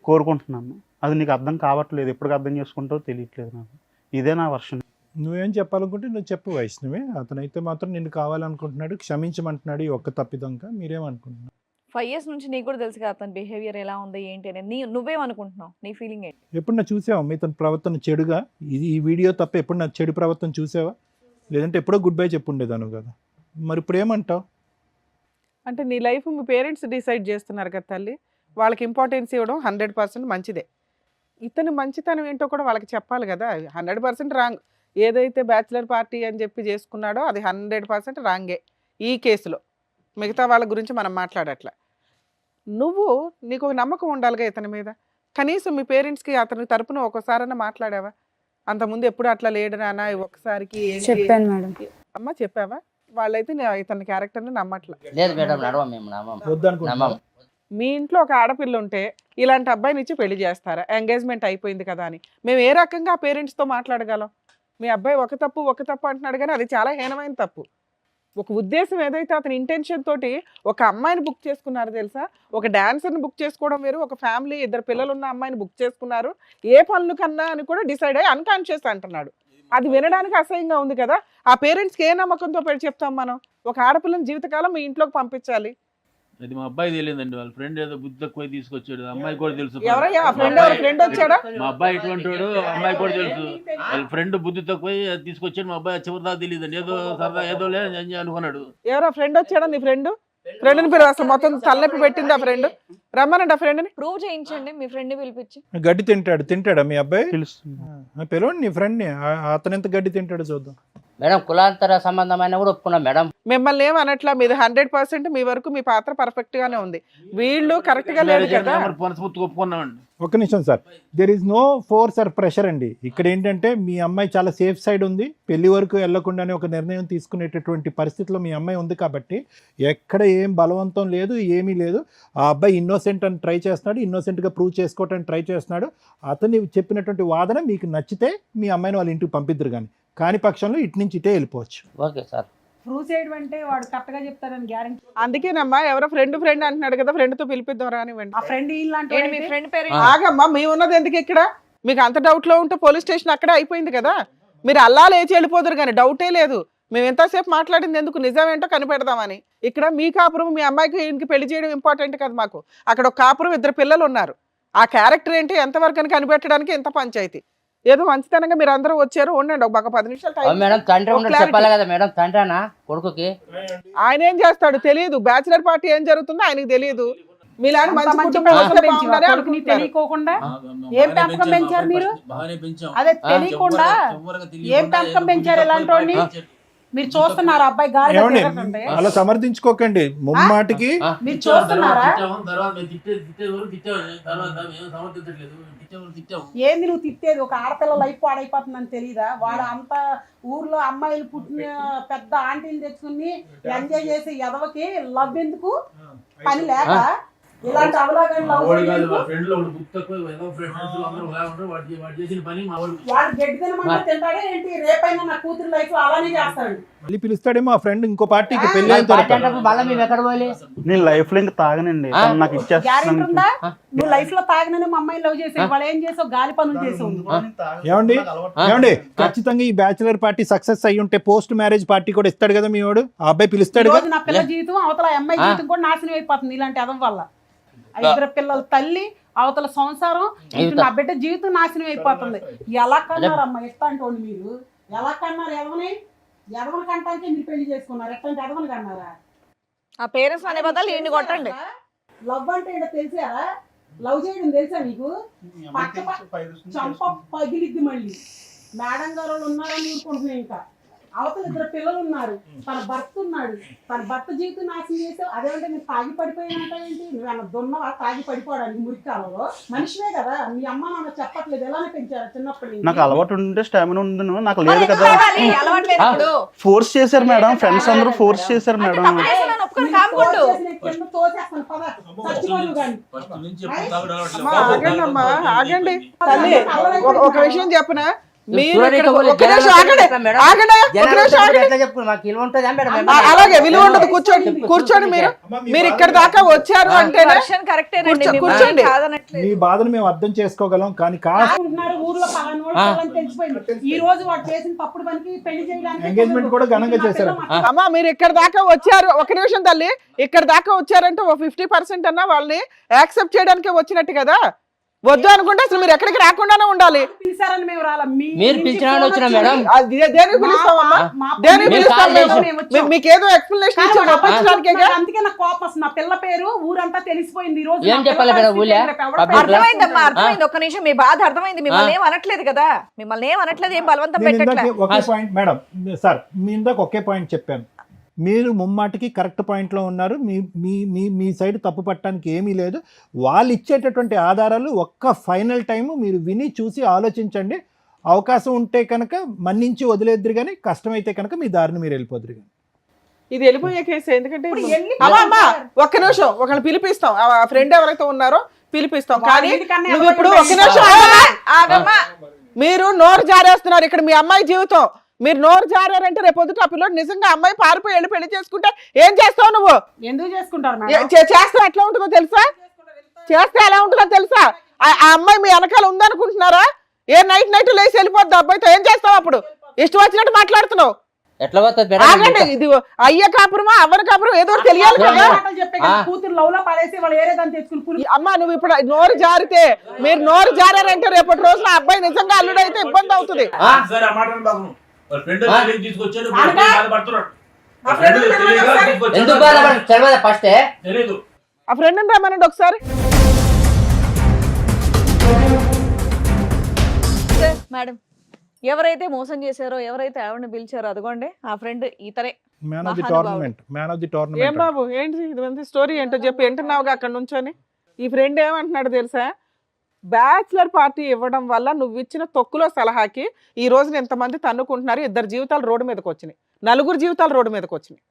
కోరుకుంటున్నాను. అది నీకు అర్థం కావట్లేదు, ఎప్పటికి అర్థం చేసుకుంటావో తెలియట్లేదు నాకు. ఇదే నా వర్షన్. నువ్వేం చెప్పాలనుకుంటే నువ్వు చెప్పు వైష్ణవి. అతనైతే మాత్రం నిన్ను కావాలనుకుంటున్నాడు, క్షమించమంటున్నాడు ఈ ఒక్క తప్పిదంగా. మీరేమనుకుంటున్నావు? 5 years నుంచి నీకు కూడా తెలుసు కదా అతని బిహేవియర్ ఎలా ఉంది ఏంటి అని. నువ్వేమనుకుంటున్నావు? నీ ఫీలింగ్ ఏంటి? ఎప్పుడన్నా చూసావా మీ తన ప్రవర్తన చెడుగా? ఈ వీడియో తప్ప ఎప్పుడన్నా చెడు ప్రవర్తన చూసావా? లేదంటే ఎప్పుడో గుడ్ బై చెప్పుండేదాను కదా. మరి ఇప్పుడు ఏమంటావు? అంటే నీ లైఫ్ మీ పేరెంట్స్ డిసైడ్ చేస్తున్నారు కదా తల్లి, వాళ్ళకి ఇంపార్టెన్స్ ఇవ్వడం 100% మంచిదే. ఇతని మంచితనం ఏంటో కూడా వాళ్ళకి చెప్పాలి కదా. 100% రాంగ్. ఏదైతే బ్యాచిలర్ పార్టీ అని చెప్పి చేసుకున్నాడో అది 100% రాంగే ఈ కేసులో. మిగతా వాళ్ళ గురించి మనం మాట్లాడట్లా. నీకు ఒక నమ్మకం ఉండాలిగా ఇతని మీద. కనీసం మీ పేరెంట్స్కి అతని తరపున ఒకసారైనా మాట్లాడావా? అంతకుముందు ఎప్పుడు అట్లా లేడు నాన్న, ఒక్కసారికి చెప్పాను మేడం. అమ్మ చెప్పావా? వాళ్ళైతే ఇతని క్యారెక్టర్ని నమ్మట్లా. లేదు మేడం, నడవం మేము నమ్మం. వద్దనుకుంటున్నావా? నమ్మం. మీ ఇంట్లో ఒక ఆడపిల్ల ఉంటే ఇలాంటి అబ్బాయిని ఇచ్చి పెళ్లి చేస్తారా? ఎంగేజ్మెంట్ అయిపోయింది కదా అని మేము ఏ రకంగా పేరెంట్స్తో మాట్లాడగలం? మీ అబ్బాయి ఒక తప్పు అంటున్నాడు కానీ అది చాలా హీనమైన తప్పు. ఒక ఉద్దేశం ఏదైతే అతని ఇంటెన్షన్ తోటి ఒక అమ్మాయిని బుక్ చేసుకున్నారు తెలుసా? ఒక డాన్సర్ని బుక్ చేసుకోవడం వేరు, ఒక ఫ్యామిలీ 2 పిల్లలు ఉన్న అమ్మాయిని బుక్ చేసుకున్నారు. ఏ పనులు కన్నా అని కూడా డిసైడ్ అయ్యి అన్కాన్షియస్ అంటున్నాడు. అది వినడానికి అసహ్యంగా ఉంది కదా. ఆ పేరెంట్స్కి ఏ నమ్మకంతో పెట్టి చెప్తాం మనం? ఒక ఆడపిల్లని జీవితకాలం మీ ఇంట్లోకి పంపించాలి. అది మా అబ్బాయి తెలియదండి, వాళ్ళ ఫ్రెండ్ ఏదో బుద్ధి తక్కువ తీసుకొచ్చాడు. అమ్మాయి కూడా తెలుసు. ఎవరయ్యా ఫ్రెండ్ వచ్చాడా? మా అబ్బాయి ఇటువంటి వాడు, అమ్మాయి కూడా తెలుసు. వాళ్ళ ఫ్రెండ్ బుద్ధి తక్కువ తీసుకొచ్చాడు. మా అబ్బాయి చివరిదాకా తెలియదండి, ఏదో సరదా ఏదో లేదు అనుకున్నాడు. ఎవరో ఫ్రెండ్ వచ్చాడా? నీ ఫ్రెండ్ని పేరు అసలు మొత్తం తలనొప్పి పెట్టింది ఆ ఫ్రెండ్. రమ్మనండి ఆ ఫ్రెండ్ని. ప్రూవ్ చేయించండి మీ ఫ్రెండ్ పిలిపించి. గడ్డి తింటాడా మీ అబ్బాయి? తెలుసు. పిలవండి నీ ఫ్రెండ్ని. అతను ఎంత గడ్డి తింటాడో చూద్దాం. మేడం కులాంతర సంబంధమైన కూడా ఒప్పుకున్నాం మేడం. మిమ్మల్ని ఏమనట్లా, మీది 100% మీ వరకు మీ పాత్ర పర్ఫెక్ట్ గానే ఉంది. వీళ్ళు కరెక్ట్ గా లేదు కదా. మనస్ఫూర్తిగా ఒప్పుకున్నామండి. ఒక్క నిమిషం sir, there is no force or pressure అండి. ఇక్కడ ఏంటంటే మీ అమ్మాయి చాలా సేఫ్ సైడ్ ఉంది, పెళ్లి వరకు వెళ్లకుండానే ఒక నిర్ణయం తీసుకునేటటువంటి పరిస్థితిలో మీ అమ్మాయి ఉంది కాబట్టి ఎక్కడ ఏం బలవంతం లేదు, ఏమీ లేదు. ఆ అబ్బాయి ఇన్నోసెంట్ అని ట్రై చేస్తున్నాడు, ఇన్నోసెంట్గా ప్రూవ్ చేసుకోవటానికి ట్రై చేస్తున్నాడు. అతన్ని చెప్పినటువంటి వాదన మీకు నచ్చితే మీ అమ్మాయిని వాళ్ళ ఇంటికి పంపిద్దరు, కాని పక్షంలో ఇటు నుంచి ఇటే వెళ్ళిపోవచ్చు. Okay sir. ప్రూవ్ చేయడం అంటే వాడు కరెక్ట్ గా చెప్తారని గ్యారెంటీ. అందుకేనమ్మా ఎవరో ఫ్రెండ్ అంటున్నాడు కదా, ఫ్రెండ్ తో పిలిపిద్దాం రానివ్వండి. ఆ ఫ్రెండ్ ఇలాంటి మీ ఫ్రెండ్ పేరు ఆగమ్మా, మేము ఉన్నది ఎందుకు ఇక్కడ? మీకు అంత డౌట్ లో ఉంటే పోలీస్ స్టేషన్ అక్కడే అయిపోయింది కదా. మీరు అల్లా లేచి వెళ్ళిపోతారు కానీ డౌటే లేదు. మేము ఎంతసేపు మాట్లాడింది ఎందుకు, నిజమేంటో కనిపెడదామని. ఇక్కడ మీ కాపురం, మీ అమ్మాయికి ఈయనకి పెళ్లి చేయడం ఇంపార్టెంట్ కదా మాకు. అక్కడ ఒక కాపురం, 2 పిల్లలు ఉన్నారు. ఆ క్యారెక్టర్ ఏంటి ఎంతవరకు అని కనిపెట్టడానికి ఎంత పంచాయతీ. ఏదో మంచితనంగా మీరు అందరూ వచ్చారు, ఉండండి ఒక 10 నిమిషాలు. మేడం తండ్రి ఉన్నట్టు చెప్పాలి కదా మేడం. తండ్రినా కొడుకుకి ఆయన ఏం చేస్తాడు తెలియదు. బ్యాచిలర్ పార్టీ ఏం జరుగుతుందో ఆయనకు తెలియదు. మీలాంటి మంచి తెలియకోకుండా ఏం పెంపకం పెంచారు మీరు? అదే తెలియకుండా ఏం పెంపకం పెంచారు ఇలాంటి వాడిని? మీరు చూస్తున్నారు అబ్బాయి గాలి అలా సమర్థించుకోకండి ముమ్మాటికి. మీరు చూస్తున్నారా? ఏంది నువ్వు తిట్టేది? ఒక ఆడపిల్ల లైఫ్ పాడైపోతుందని తెలియదా? వాడు అంత ఊర్లో అమ్మాయిలు పుట్టిన పెద్ద ఆంటీని తెచ్చుకుని ఎంజాయ్ చేసే ఎదవకి లవ్ ఎందుకు? పని లేక ఇలాంటి అవలాగా వాడు గడ్డి తినమంటే తింటాడే ఏంటి? రేపైనా నా కూతురు లైఫ్ అలానే చేస్తాడు. మళ్ళీ పిలుస్తాడేమో ఆ ఫ్రెండ్ ఇంకో పార్టీకి పెళ్లి అయిన తర్వాత. మళ్ళీ మేము ఎక్కడ పోయి నేను లైఫ్ లో ఇంకా తాగనండి, నాకు గ్యారెంటీ ఇచ్చేస్తాను. ఉందా? నువ్వు లైఫ్ లో తాగిననే మా అమ్మాయిని లవ్ చేసావు. వాళ్ళు ఏం చేసావు? గాలి పనులు చేసావు. ఏమండి ఖచ్చితంగా ఈ బ్యాచిలర్ పార్టీ సక్సెస్ అయ్యి ఉంటే పోస్ట్ మ్యారేజ్ పార్టీ కూడా ఇస్తాడు కదా మీ వాడు. ఆ అబ్బాయి పిలుస్తాడు కదా. నా పిల్ల జీవితం అవతల అమ్మాయి జీవితం కూడా నాశనం అయిపోతుంది ఇలాంటి అదం వల్ల. 2 పిల్లల తల్లి, అవతల సంసారం, నా బిడ్డ జీవితం నాశనం అయిపోతుంది. ఎలా కన్నారమ్మా ఇట్లాంటి మీరు? ఎలా కన్నారు? ఎదవని కంటానికి మీరు పెళ్లి చేసుకున్నారు. ఎట్లాంటి ఎదవని కన్నారా? ఆ పేరెంట్స్ అనే బదులు ఈయన్ని కొట్టండి. లవ్ అంటే ఏంటో తెలిసారా? లవ్ చేయడం తెలుసా నీకు? చంప పగిలిద్ది. మళ్ళీ మేడం గారు ఉన్నారని ఊరుకుంటున్నాయి. ఇంకా అవతల 2 పిల్లలు ఉన్నారు, తన భర్త ఉన్నాడు. తన భర్త జీవితం నాశనం చేసావు. అదేమంటే నేను తాగి పడిపోయినంటావేంటి? నువ్వేమన్నా దున్నవా తాగి పడిపోవడానికి? మురికాలలో మనిషివే కదా. మీ అమ్మ నాన్న చెప్పట్లేదు ఎలానే పెంచారు చిన్నప్పటి నుంచి? నాకు అలవాటు ఉంటే స్టామినా ఉంది, నాకు లేదు కదా. అలవాట్లేదు. ఫోర్స్ చేశారు మేడం, ఫ్రెండ్స్ అందరూ ఫోర్స్ చేశారు మేడం. ఆగండి అమ్మా, ఆగండి తల్లి. ఒక విషయం చెప్పనా, మీరు చూడనీకి ఇక్కడ పోలే, ఒక్క నిమిషం జనాలు ఆగండి. ఎట్లా మేడం? ఆగండి, ఒక్క జనాలు నిమిషం ఆగండి. ఎట్లా చెప్పు మాకు విలువ ఉంటుందా మేడం? అలాగే విలువ ఉండదు, కూర్చోండి కూర్చోండి. మీరు ఇక్కడ దాకా వచ్చారు అంటేనే కూర్చోండి. మీ బాధను మేము అర్థం చేసుకోగలం, కానీ కాదు అనుకుంటున్నారు ఊర్లో పలానా వాళ్ళు పలానా తెలిసిపోయింది. ఈ రోజు వాడు చేసిన తప్పుడు పనికి పెళ్లి చేయడానికి ఎంగేజ్మెంట్ కూడా ఘనంగా చేశారు. అమ్మా మీరు ఇక్కడ దాకా వచ్చారు, ఒక నిమిషం తల్లి, ఇక్కడ దాకా వచ్చారంటే ఓ 50% అన్నా వాళ్ళని యాక్సెప్ట్ చేయడానికి వచ్చినట్టు కదా. వద్దు అనుకుంటే అసలు మీరు ఎక్కడికి రాకుండానే ఉండాలి. పిలిచారని మేము రాలా. మీరు పిలిచినా వచ్చినా మేడం. దేనికి పిలుస్తామమ్మా? దేనికి పిలుస్తాం మేము? మీకేదో ఎక్స్ప్లెనేషన్ ఇచ్చాము తప్పించడానికేగా. అందుకే నాకు కోపం వస్తుంది. నా పిల్ల పేరు ఊరంతా తెలిసిపోయింది. ఈ రోజు ఏం చెప్పాలి మేడం? ఊళ్ళో అర్థమైందమ్మా, అర్థమైంది. ఒక్క నిమిషం, మీ బాధ అర్థమైంది. మిమ్మల్ని ఏం అనట్లేదు కదా, మిమ్మల్ని ఏం అనట్లేదు, ఏం బలవంతం నేను ఇందాక పెట్టట్లేదు. ఒకే పాయింట్ మేడం, సార్ మీ ఇందాక ఒకే పాయింట్ చెప్పాను. మీరు ముమ్మాటికి కరెక్ట్ పాయింట్లో ఉన్నారు. మీ మీ మీ మీ సైడ్ తప్పు పట్టడానికి ఏమీ లేదు. వాళ్ళు ఇచ్చేటటువంటి ఆధారాలు ఒక్క ఫైనల్ టైము మీరు విని చూసి ఆలోచించండి. అవకాశం ఉంటే కనుక మన్నించి వదిలేద్దరు, కానీ కష్టమైతే కనుక మీ దారిని మీరు వెళ్ళిపోదురు. కానీ ఇది వెళ్ళిపోయే కేసు. ఎందుకంటే అమ్మా ఒక్క నిమిషం, ఒకళ్ళు పిలిపిస్తాం. ఆ ఫ్రెండ్ ఎవరైతే ఉన్నారో పిలిపిస్తాం. కానీ నువ్వు ఇప్పుడు ఒక్క నిమిషం ఆగమ్మా. మీరు నోరు జారేస్తున్నారు. ఇక్కడ మీ అమ్మాయి జీవితం. మీరు నోరు జారారంటే రేపు పొద్దుట ఆ పిల్లడు నిజంగా అమ్మాయి పారిపోయి వెళ్ళి పెళ్లి చేసుకుంటే ఏం చేస్తావు నువ్వు? ఎందుకు చేసుకుంటారు? చేస్తే ఎట్లా ఉంటుందో తెలుసా? చేస్తే ఎలా ఉంటుందో తెలుసా? ఆ అమ్మాయి మీ వెనకాల ఉందనుకుంటున్నారా? ఏ నైట్ లేచి వెళ్ళిపోద్ది అబ్బాయితో. ఏం చేస్తావు అప్పుడు? ఇష్టం వచ్చినట్టు మాట్లాడుతున్నావు. ఎట్లా పోతుంది ఆగండి. ఇది అయ్య కాపురమా అవ్వని కాపురం ఏదో తెలియాలి కదా. కూతురు లవ్ లో పడేసి వాళ్ళు ఏరే దాన్ని తెచ్చుకుని అమ్మా నువ్వు ఇప్పుడు నోరు జారితే, మీరు నోరు జారారంటే రేపటి రోజున అబ్బాయి నిజంగా అల్లుడైతే ఇబ్బంది అవుతుంది. ఎందుకు బాధపడ ఫస్ట్ ఆ ఫ్రెండ్ రమ్మనండి ఒకసారి. మేడం, ఎవరైతే మోసం చేశారో, ఎవరైతే ఆవిడని పిలిచారో అదిగోండి ఆ ఫ్రెండ్ ఇతరే. Man of the tournament, man of the ఏం టోర్నమెంట్. బాబు ఏంటి ఇది స్టోరీ ఏంటో చెప్పి వింటున్నావుగా అక్కడ నుంచొని. ఈ ఫ్రెండ్ ఏమంటున్నాడు తెలుసా? బ్యాచులర్ పార్టీ ఇవ్వడం వల్ల నువ్వు ఇచ్చిన తొక్కులో సలహాకి ఈ రోజున ఎంతమంది తన్నుకుంటున్నారు. 2 జీవితాలు రోడ్డు మీదకి వచ్చినాయి, 4 జీవితాలు రోడ్డు మీదకి వచ్చినాయి.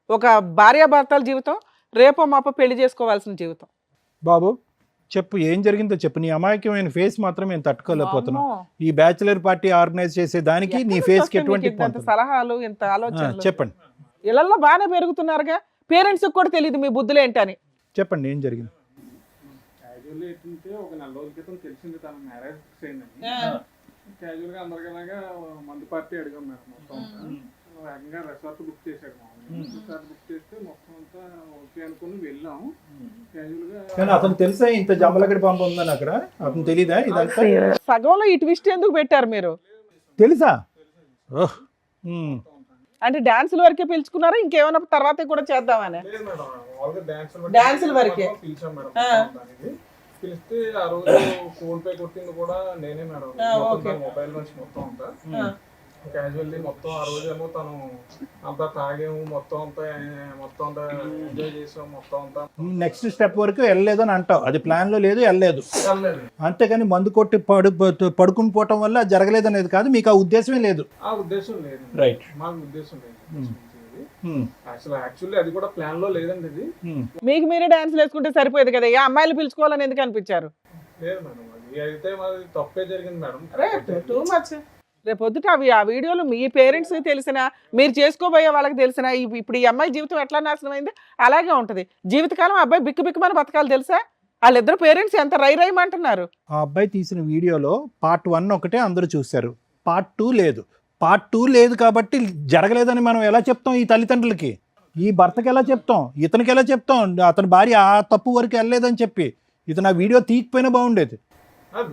ఒక భార్యాభర్తల జీవితం, రేపో మాపో పెళ్లి చేసుకోవాల్సిన జీవితం. బాబు చెప్పు, ఏం జరిగిందో చెప్పు. నీ అమాయకమైన ఫేస్ మాత్రం మేము తట్టుకోలేకపోతున్నాం. ఈ బ్యాచులర్ పార్టీ ఆర్గనైజ్ చేసే దానికి నీ ఫేస్ కి ఎటువంటి సలహాలు, ఇంత ఆలోచనలు? చెప్పండి. ఇళ్ళల్లో బాగానే పెరుగుతున్నారుగా, పేరెంట్స్ కూడా తెలియదు మీ బుద్ధులు ఏంటని. చెప్పండి ఏం జరిగింది. ఒక 4 రోజుల క్రితం తెలిసింది తన మ్యారేజ్ ఫిక్స్ అయిందని. క్యాజువల్ గా అందరికలాగా మందు పార్టీ అడిగాం మేడం. మొత్తం వేగంగా రిసార్ట్ బుక్ చేశాడు. రిసార్ట్ బుక్ చేస్తే మొత్తం అంతా ఓకే అనుకుని వెళ్ళాము. క్యాజువల్ గా కానీ అతను తెలుసా ఇంత జంబలగడి పంప ఉందని అక్కడ? అతను తెలీదా ఇదంతా? సగంలో ఈ ట్విస్ట్ ఎందుకు పెట్టారు మీరు? తెలుసా? అంటే డాన్సుల వరకే పిలుచుకున్నారా, ఇంకేమైనా తర్వాత కూడా చేద్దామని? డాన్సుల వరకే పిలిచాం మేడం. పిలిస్తే ఆ రోజు ఫోన్ పే కొట్టింది కూడా నేనే మేడం. మొబైల్ నుంచి మొత్తం అంతా క్యాజువల్లీ మొత్తం ఆ రోజు ఏమో తను అంతా తాగాము, మొత్తం అంతా ఎంజాయ్ చేసాం. మొత్తం అంతా నెక్స్ట్ స్టెప్ వరకు వెళ్ళలేదని అంటావు. అది ప్లాన్ లో లేదు, వెళ్ళలేదు. అంతేగాని మందు కొట్టి పడుకుని పోవటం వల్ల జరగలేదు అనేది కాదు. మీకు ఆ ఉద్దేశమే లేదు? ఆ ఉద్దేశం లేదు. రైట్, మాకు ఉద్దేశం లేదు. యాక్చువల్లీ అది కూడా ప్లాన్ లో లేదండి. ఇది మీకు మీరే డాన్స్ వేసుకుంటే సరిపోయేది కదా, ఏ అమ్మాయిలు పిలుచుకోవాలని ఎందుకు అనిపించారు? లేదు మేడం, అది అయితే మాది తప్పే జరిగింది మేడం. Too much. రేపు పొద్దుట ఆ వీడియోలు మీ పేరెంట్స్ తెలిసిన, మీరు చేసుకోబోయే వాళ్ళకి తెలిసిన, ఇప్పుడు ఈ అమ్మాయి జీవితం ఎట్లా నాశనం అయింది అలాగే ఉంటది. జీవితకాలం అబ్బాయి బిక్కుమని బతకాలి తెలుసా? వాళ్ళిద్దరు పేరెంట్స్ ఎంత రైమంటున్నారు. ఆ అబ్బాయి తీసిన వీడియోలో పార్ట్ 1 ఒకటే అందరూ చూశారు, పార్ట్ 2 లేదు. పార్ట్ 2 లేదు కాబట్టి జరగలేదని మనం ఎలా చెప్తాం? ఈ తల్లిదండ్రులకి, ఈ భర్తకి ఎలా చెప్తాం? ఇతనికి ఎలా చెప్తాం? అతని భార్య ఆ తప్పు వరకు వెళ్ళలేదని చెప్పి ఇతను ఆ వీడియో తీయకపోయినా బాగుండేది.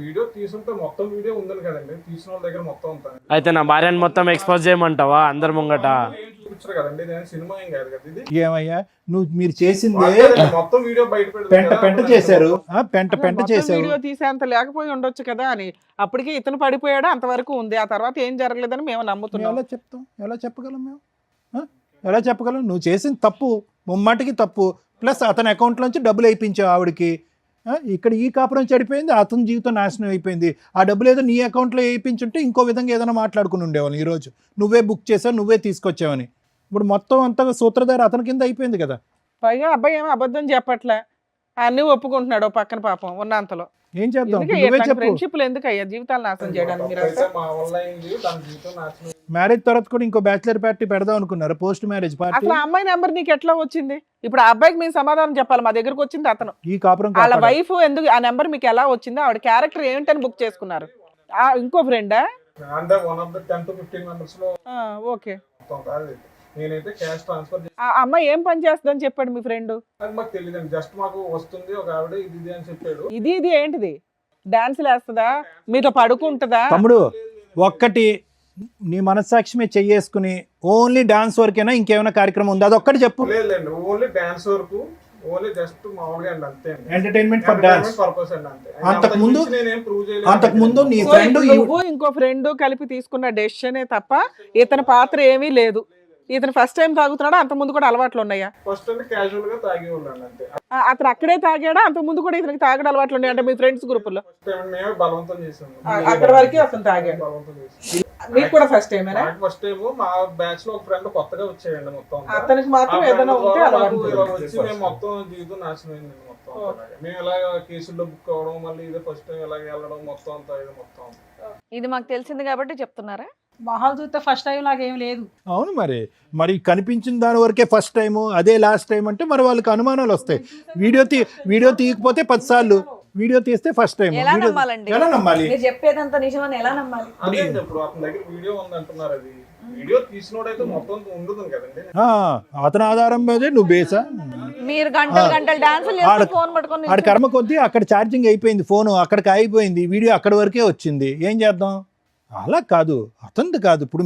వీడియో తీసుంటే మొత్తం వీడియో ఉందని కదండి, తీసిన వాళ్ళ దగ్గర మొత్తం ఉంటాను. అయితే నా భార్యను మొత్తం ఎక్స్పోజ్ చేయమంటావా అందరు ముంగట? చూపించారు కదండి, సినిమా ఏం కాదు కదా ఇది. ఏమయ్యా నువ్వు మీరు చేసిందే మొత్తం వీడియో బయట పెంట చేశారు, పెంట చేశారు. వీడియో తీసేంత లేకపోయి ఉండొచ్చు కదా అని. అప్పటికే ఇతను పడిపోయాడు, అంతవరకు ఉంది. ఆ తర్వాత ఏం జరగలేదని మేము నమ్ముతున్నాం. ఎలా చెప్తాం? ఎలా చెప్పగలం మేము? ఎలా చెప్పగలం? నువ్వు చేసిన తప్పు ముమ్మాటికి తప్పు. ప్లస్ అతని అకౌంట్లోంచి డబ్బులు వేయించావు ఆవిడకి. ఇక్కడ ఈ కాపురం చెడిపోయింది, అతని జీవితం నాశనం అయిపోయింది. ఆ డబ్బులు ఏదో నీ అకౌంట్లో వేయించుంటే ఇంకో విధంగా ఏదైనా మాట్లాడుకుని ఉండేవాళ్ళు. ఈరోజు నువ్వే బుక్ చేసావు, నువ్వే తీసుకొచ్చావని. ఇప్పుడు మొత్తం అంతా సూత్రధార అతని కింద అయిపోయింది కదా. పైగా అబ్బాయి ఏమో అబద్ధం చెప్పట్లే, అన్నీ ఒప్పుకుంటున్నాడు పక్కన పాపం ఉన్నంతలో. ఏం చేద్దాం నువ్వే చెప్పు. ఫ్రెండ్షిప్లు ఎందుకు అయ్యా జీవితాలు నాశనం చేయడానికి మీరు అయితే మా వల్ల అయింది, తన జీవితం నాశనం. మ్యారేజ్ తర్వాత కూడా ఇంకో బ్యాచిలర్ పార్టీ పెడదాం అనుకున్నారు, పోస్ట్ మ్యారేజ్ పార్టీ. అసలు ఆ అమ్మాయి నెంబర్ నీకు ఎట్లా వచ్చింది? ఇప్పుడు ఆ అబ్బాయికి మేము సమాధానం చెప్పాలి. మా దగ్గరకు వచ్చింది అతను, ఈ కాపురం వాళ్ళ వైఫ్ ఎందుకు ఆ నెంబర్ మీకు ఎలా వచ్చింది? ఆవిడ క్యారెక్టర్ ఏంటని బుక్ చేసుకున్నారు? ఇంకో ఫ్రెండా? అంటే 1 of the 10 to 15 members లో ఓకే. మొత్తం కాదు. నేనైతే క్యాష్ ట్రాన్స్ఫర్ ఆ అమ్మాయి ఏం పని చేస్తుందని చెప్పాడు మీ ఫ్రెండ్? అది మాకు తెలియదండి, జస్ట్ మాకు వస్తుంది ఒక ఆవిడ ఇది అని చెప్పాడు. ఇది ఏంటిది? డాన్సులు వేస్తుందా, మీతో పడుకుంటుందా? తమ్ముడు ఒక్కటి నీ మనస్సాక్షి మీద చెయ్యేసుకుని ఓన్లీ డాన్స్ వరకేనా ఇంకేమైనా కార్యక్రమం ఉందా? అదొక్కటి చెప్పు. లేదండి, ఓన్లీ డాన్స్ వరకు, ఓన్లీ జస్ట్ మామూలుగా అండి, అంతే. ఎంటర్టైన్మెంట్ ఫర్ డాన్స్ పర్పస్ అండి, అంతే. అంతకుముందు నీ ఫ్రెండ్ నువ్వు ఇంకో ఫ్రెండ్ కలిపి తీసుకున్న డెసిషనే తప్ప ఇతని పాత్ర ఏమీ లేదు. ఇతను ఫస్ట్ టైం తాగుతున్నాడా? అంత ముందు కూడా అలవాట్లు ఉన్నాయా? ఫస్ట్ అంటే క్యాజువల్ గా తాగి ఉన్నాను అంతే. అతను అక్కడే తాగాడా? అంత ముందు కూడా ఇతనికి తాగడం అలవాట్లు ఉన్నాయి అంటే మీ ఫ్రెండ్స్ గ్రూప్ లో? మేమే బలవంతం చేసాము. అక్కడ వరకే అతను తాగాడు. బలవంతం చేసాము. మీకు కూడా ఫస్ట్ టైమేనా? First time. మా బ్యాచ్ లో ఒక ఫ్రెండ్ కొత్తగా వచ్చాయండి మొత్తం. అతనికి మాత్రం ఏదైనా ఉంటే అలవాటు వచ్చి మేము మొత్తం జీవితం నాశనం అయింది మొత్తం. మేము ఇలా కేసుల్లో బుక్ అవ్వడం, మళ్ళీ ఇదే ఫస్ట్ టైం ఇలాగ వెళ్ళడం మొత్తం అంతా ఇది మొత్తం. ఇది మాకు తెలిసింది కాబట్టి చెప్తున్నారా? మొహాలు చూస్తే ఫస్ట్ టైం లాగా ఏం లేదు. అవును, మరి కనిపించిన దాని వరకే ఫస్ట్ టైం, అదే లాస్ట్ టైం అంటే మరి వాళ్ళకి అనుమానాలు వస్తాయి. వీడియో తీయకపోతే 10 సార్లు, వీడియో తీస్తే ఫస్ట్ టైం. ఎలా నమ్మాలండి? ఎలా నమ్మాలి? మీరు చెప్పేదంతా నిజమని ఎలా నమ్మాలి? అదే ఇప్పుడు అతని దగ్గర వీడియో ఉంది అంటున్నారు, అది వీడియో తీసినోడైతే మొత్తం ఉండదు కదండి. అతని ఆధారం మీదే నువ్వు బేసా? మీరు గంటలు డాన్సులు చేస్తూ ఫోన్ పట్టుకొని ఆడ కర్మ కొద్దీ అక్కడ ఛార్జింగ్ అయిపోయింది, ఫోన్ అక్కడికి అయిపోయింది, వీడియో అక్కడి వరకే వచ్చింది. ఏం చేద్దాం? అలా కాదు, అతనిది కాదు. ఇప్పుడు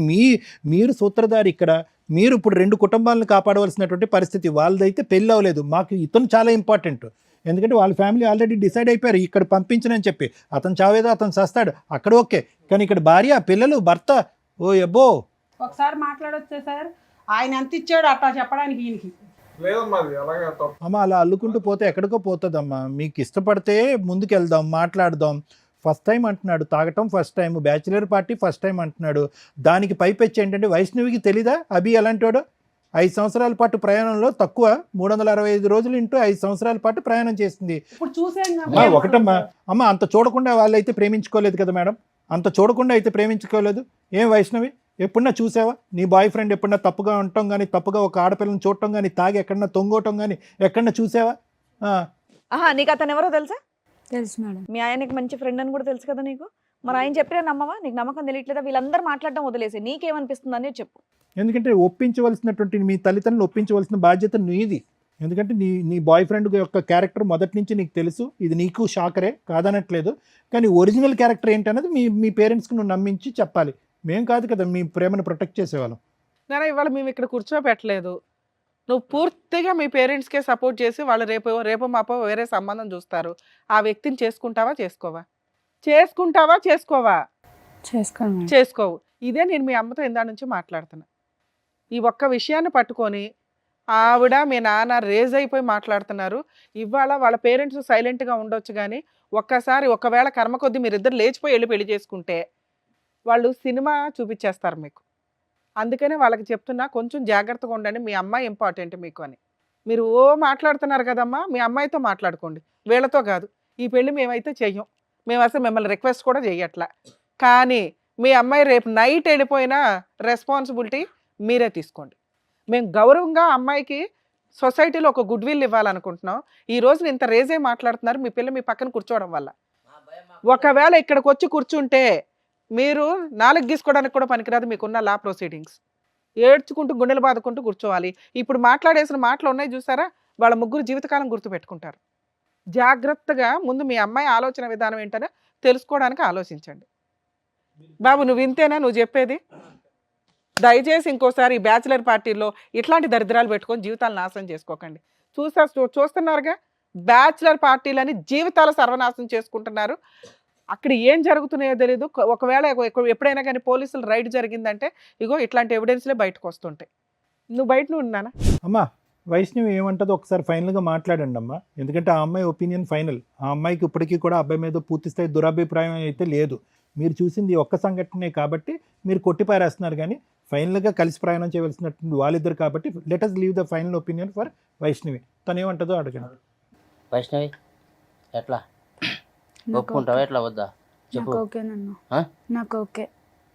మీరు సూత్రధారి ఇక్కడ. మీరు ఇప్పుడు 2 కుటుంబాలను కాపాడవలసినటువంటి పరిస్థితి. వాళ్ళదైతే పెళ్ళి అవ్వలేదు. మాకు ఇతను చాలా ఇంపార్టెంట్. ఎందుకంటే వాళ్ళ ఫ్యామిలీ ఆల్రెడీ డిసైడ్ అయిపోయారు ఇక్కడ పంపించనని చెప్పి. అతను చావేదో అతను చస్తాడు అక్కడ, ఓకే. కానీ ఇక్కడ భార్య, పిల్లలు, భర్త, ఓ అబ్బో. ఒకసారి మాట్లాడొచ్చే సార్, ఆయన ఎంత ఇచ్చాడు అట్లా చెప్పడానికి ఈయనకి లేదమ్మా, అది అలాగే తప్పు. అమ్మ అలా అల్లుకుంటూ పోతే ఎక్కడికో పోతుందమ్మా. మీకు ఇష్టపడితే ముందుకెళ్దాం, మాట్లాడదాం. ఫస్ట్ టైం అంటున్నాడు తాగటం, first time bachelor party, first time అంటున్నాడు. దానికి పైపెచ్చి ఏంటంటే వైష్ణవికి తెలీదా అభి ఎలాంటివాడో? 5 సంవత్సరాల పాటు ప్రయాణంలో తక్కువ 365 రోజులు ఇంటూ 5 సంవత్సరాల పాటు ప్రయాణం చేసింది. ఇప్పుడు చూసాం. ఒకటమ్మా అమ్మ, అంత చూడకుండా వాళ్ళైతే ప్రేమించుకోలేదు కదా మేడం. అంత చూడకుండా అయితే ప్రేమించుకోలేదు. ఏం వైష్ణవి, ఎప్పుడన్నా చూసావా నీ బాయ్ ఫ్రెండ్ ఎప్పుడన్నా తప్పుగా ఉండటం కానీ, తప్పుగా ఒక ఆడపిల్లని చూడటం కానీ, తాగి ఎక్కడన్నా తొంగోవటం కానీ ఎక్కడన్నా చూసావా? నీకు అతను ఎవరో తెలుసా? తెలుసు మేడం. మీ ఆయనకి మంచి ఫ్రెండ్ అని కూడా తెలుసు కదా నీకు. మరి ఆయన చెప్పినా నమ్మవా? నీకు నమ్మకం తెలియట్లేదా? వీళ్ళందరూ మాట్లాడడం వదిలేసి నీకేమనిపిస్తుంది అనేది చెప్పు. ఎందుకంటే ఒప్పించవలసినటువంటి మీ తల్లిదండ్రులు ఒప్పించవలసిన బాధ్యత నీది. ఎందుకంటే నీ బాయ్ ఫ్రెండ్ యొక్క క్యారెక్టర్ మొదటి నుంచి నీకు తెలుసు. ఇది నీకు షాకరే, కాదనట్లేదు. కానీ ఒరిజినల్ క్యారెక్టర్ ఏంటనేది మీ పేరెంట్స్కి నువ్వు నమ్మించి చెప్పాలి. మేం కాదు కదా మీ ప్రేమను ప్రొటెక్ట్ చేసేవాళ్ళం. నేను ఇవాళ మేము ఇక్కడ కూర్చోపెట్టలేదు. నువ్వు పూర్తిగా మీ పేరెంట్స్కే సపోర్ట్ చేసి వాళ్ళు రేపు మాపో వేరే సంబంధం చూస్తారు. ఆ వ్యక్తిని చేసుకుంటావా చేసుకోవా? చేసుకోవు. ఇదే నేను మీ అమ్మతో ఇందా నుంచి మాట్లాడుతున్నా. ఈ ఒక్క విషయాన్ని పట్టుకొని ఆవిడ మీ నాన్న రేజ్ అయిపోయి మాట్లాడుతున్నారు. ఇవాళ వాళ్ళ పేరెంట్స్ సైలెంట్గా ఉండొచ్చు, కానీ ఒకవేళ కర్మ కొద్దీ మీరిద్దరు లేచిపోయి వెళ్ళి పెళ్లి చేసుకుంటే వాళ్ళు సినిమా చూపించేస్తారు మీకు. అందుకనే వాళ్ళకి చెప్తున్నా, కొంచెం జాగ్రత్తగా ఉండండి. మీ అమ్మాయి ఇంపార్టెంట్ మీకు అని. మీరు మాట్లాడుతున్నారు కదమ్మా, మీ అమ్మాయితో మాట్లాడుకోండి, వీళ్ళతో కాదు. ఈ పెళ్లి మేమైతే చెయ్యం. మేము అసలు మిమ్మల్ని రిక్వెస్ట్ కూడా చెయ్యట్లా. కానీ మీ అమ్మాయి రేపు నైట్ వెళ్ళిపోయినా రెస్పాన్సిబిలిటీ మీరే తీసుకోండి. మేము గౌరవంగా అమ్మాయికి సొసైటీలో ఒక గుడ్ విల్ ఇవ్వాలనుకుంటున్నాం. ఈ రోజు ఇంత రేజే మాట్లాడుతున్నారు మీ పిల్ల మీ పక్కన కూర్చోవడం వల్ల. ఒకవేళ ఇక్కడికి వచ్చి కూర్చుంటే మీరు 4 గీసుకోవడానికి కూడా పనికిరాదు మీకున్న లా ప్రొసీడింగ్స్. ఏడ్చుకుంటూ గుండెలు బాదుకుంటూ కూర్చోవాలి. ఇప్పుడు మాట్లాడేసిన మాటలు ఉన్నాయి చూసారా, వాళ్ళ ముగ్గురు జీవితకాలం గుర్తుపెట్టుకుంటారు. జాగ్రత్తగా ముందు మీ అమ్మాయి ఆలోచన విధానం ఏంటనే తెలుసుకోవడానికి ఆలోచించండి. బాబు నువ్వు ఇంతేనా నువ్వు చెప్పేది? దయచేసి ఇంకోసారి ఈ బ్యాచిలర్ పార్టీలో ఇట్లాంటి దరిద్రాలు పెట్టుకొని జీవితాలు నాశనం చేసుకోకండి. చూస్తున్నారుగా, బ్యాచిలర్ పార్టీలని జీవితాలు సర్వనాశనం చేసుకుంటున్నారు. అక్కడ ఏం జరుగుతున్నాయో తెలీదు. ఒకవేళ ఎప్పుడైనా కానీ పోలీసులు రైడ్ జరిగిందంటే ఇగో ఇట్లాంటి ఎవిడెన్స్లే బయటకు వస్తుంటాయి. నువ్వు బయట ఉన్నానా? అమ్మా వైష్ణవి ఏమంటుందో ఒకసారి ఫైనల్గా మాట్లాడండి అమ్మా. ఎందుకంటే ఆ అమ్మాయి ఒపీనియన్ ఫైనల్. ఆ అమ్మాయికి ఇప్పటికీ కూడా అబ్బాయి మీద పూర్తి స్థాయి దురభిప్రాయం అయితే లేదు. మీరు చూసింది ఒక్క సంఘటనే కాబట్టి మీరు కొట్టిపారేస్తున్నారు. కానీ ఫైనల్గా కలిసి ప్రయాణం చేయవలసినటువంటి వాళ్ళిద్దరు కాబట్టి let us leave the final opinion for Vaishnavi. తను ఏమంటుందో అడగండి. వైష్ణవి ఎట్లా ఒప్పుకుంటావా ఎట్లా వద్దా చెప్పు. ఆ? నాకు ఓకే.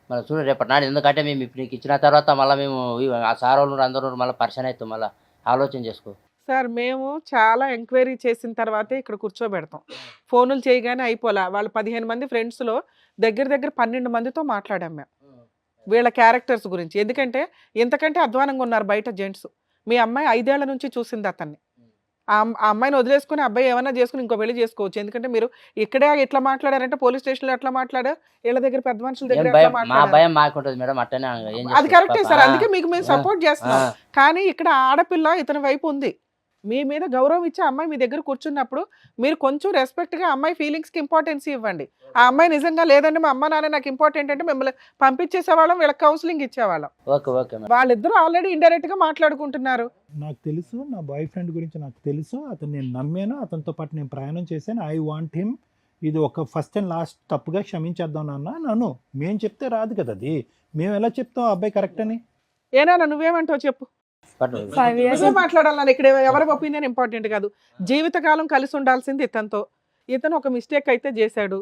మళ్ళీ చూడు రేపటి నాడు, ఎందుకంటే మేము ఇప్పుడు నీకు ఇచ్చిన తర్వాత మళ్ళీ మేము ఆ సార్ వాళ్ళు అందరూ మళ్ళీ పరిచయం అవుతాం, మళ్ళీ ఆలోచన చేసుకో. సార్ మేము చాలా ఎంక్వైరీ చేసిన తర్వాతే ఇక్కడ కూర్చోబెడతాం. ఫోనులు చేయగానే అయిపోలే. వాళ్ళు 15 మంది ఫ్రెండ్స్లో దగ్గర దగ్గర 12 మందితో మాట్లాడాం మేము వీళ్ళ క్యారెక్టర్స్ గురించి. ఎందుకంటే ఇంతకంటే అధ్వానంగా ఉన్నారు బయట జెంట్స్. మీ అమ్మాయి 5 ఏళ్ల నుంచి చూసింది అతన్ని. ఆ అమ్మాయిని వదిలేసుకుని అబ్బాయి ఏమైనా చేసుకుని ఇంకో పెళ్లి చేసుకోవచ్చు. ఎందుకంటే మీరు ఇక్కడే ఎట్లా మాట్లాడారంటే పోలీస్ స్టేషన్లో ఎట్లా మాట్లాడారు, వీళ్ళ దగ్గర పెద్ద మనుషుల దగ్గర ఎట్లా మా మాట్లాడారు. భయం మాకుంటుంది మేడం, అట్టనే ఏం అది కరెక్టే చేస్తాం సార్, పాప. అందుకే మీకు మేము సపోర్ట్ చేస్తున్నాం. కానీ ఇక్కడ ఆడపిల్ల ఇతని వైపు ఉంది. మీ మీద గౌరవం ఇచ్చే అమ్మాయి మీ దగ్గర కూర్చున్నప్పుడు మీరు కొంచెం రెస్పెక్ట్గా అమ్మాయి ఫీలింగ్స్కి ఇంపార్టెన్స్ ఇవ్వండి. ఆ అమ్మాయి నిజంగా లేదండి మా అమ్మ నాన్న నాకు ఇంపార్టెంట్ అంటే మిమ్మల్ని పంపించేసేవాళ్ళం, వీళ్ళకి కౌన్సిలింగ్ ఇచ్చేవాళ్ళం. Okay okay madam. వాళ్ళిద్దరూ ఆల్రెడీ ఇండైరెక్ట్గా మాట్లాడుకుంటున్నారు. నాకు తెలుసు, నా బాయ్ ఫ్రెండ్ గురించి నాకు తెలుసు, అతను నేను నమ్మాను, అతనితో పాటు నేను ప్రయాణం చేశాను. I want him. ఇది ఒక ఫస్ట్ అండ్ లాస్ట్ తప్పుగా క్షమించేద్దాం నాన్న. నన్ను మేము చెప్తే రాదు కదా, అది మేము ఎలా చెప్తాం ఆ అబ్బాయి కరెక్ట్ అని. ఏనా నువ్వేమంటావు చెప్పు. 5 years నువ్వే మాట్లాడాలని, ఇక్కడ ఎవరి ఒపీనియన్ ఇంపార్టెంట్ కాదు. జీవితకాలం కలిసి ఉండాల్సింది ఇతనితో. ఇతను ఒక మిస్టేక్ అయితే చేశాడు.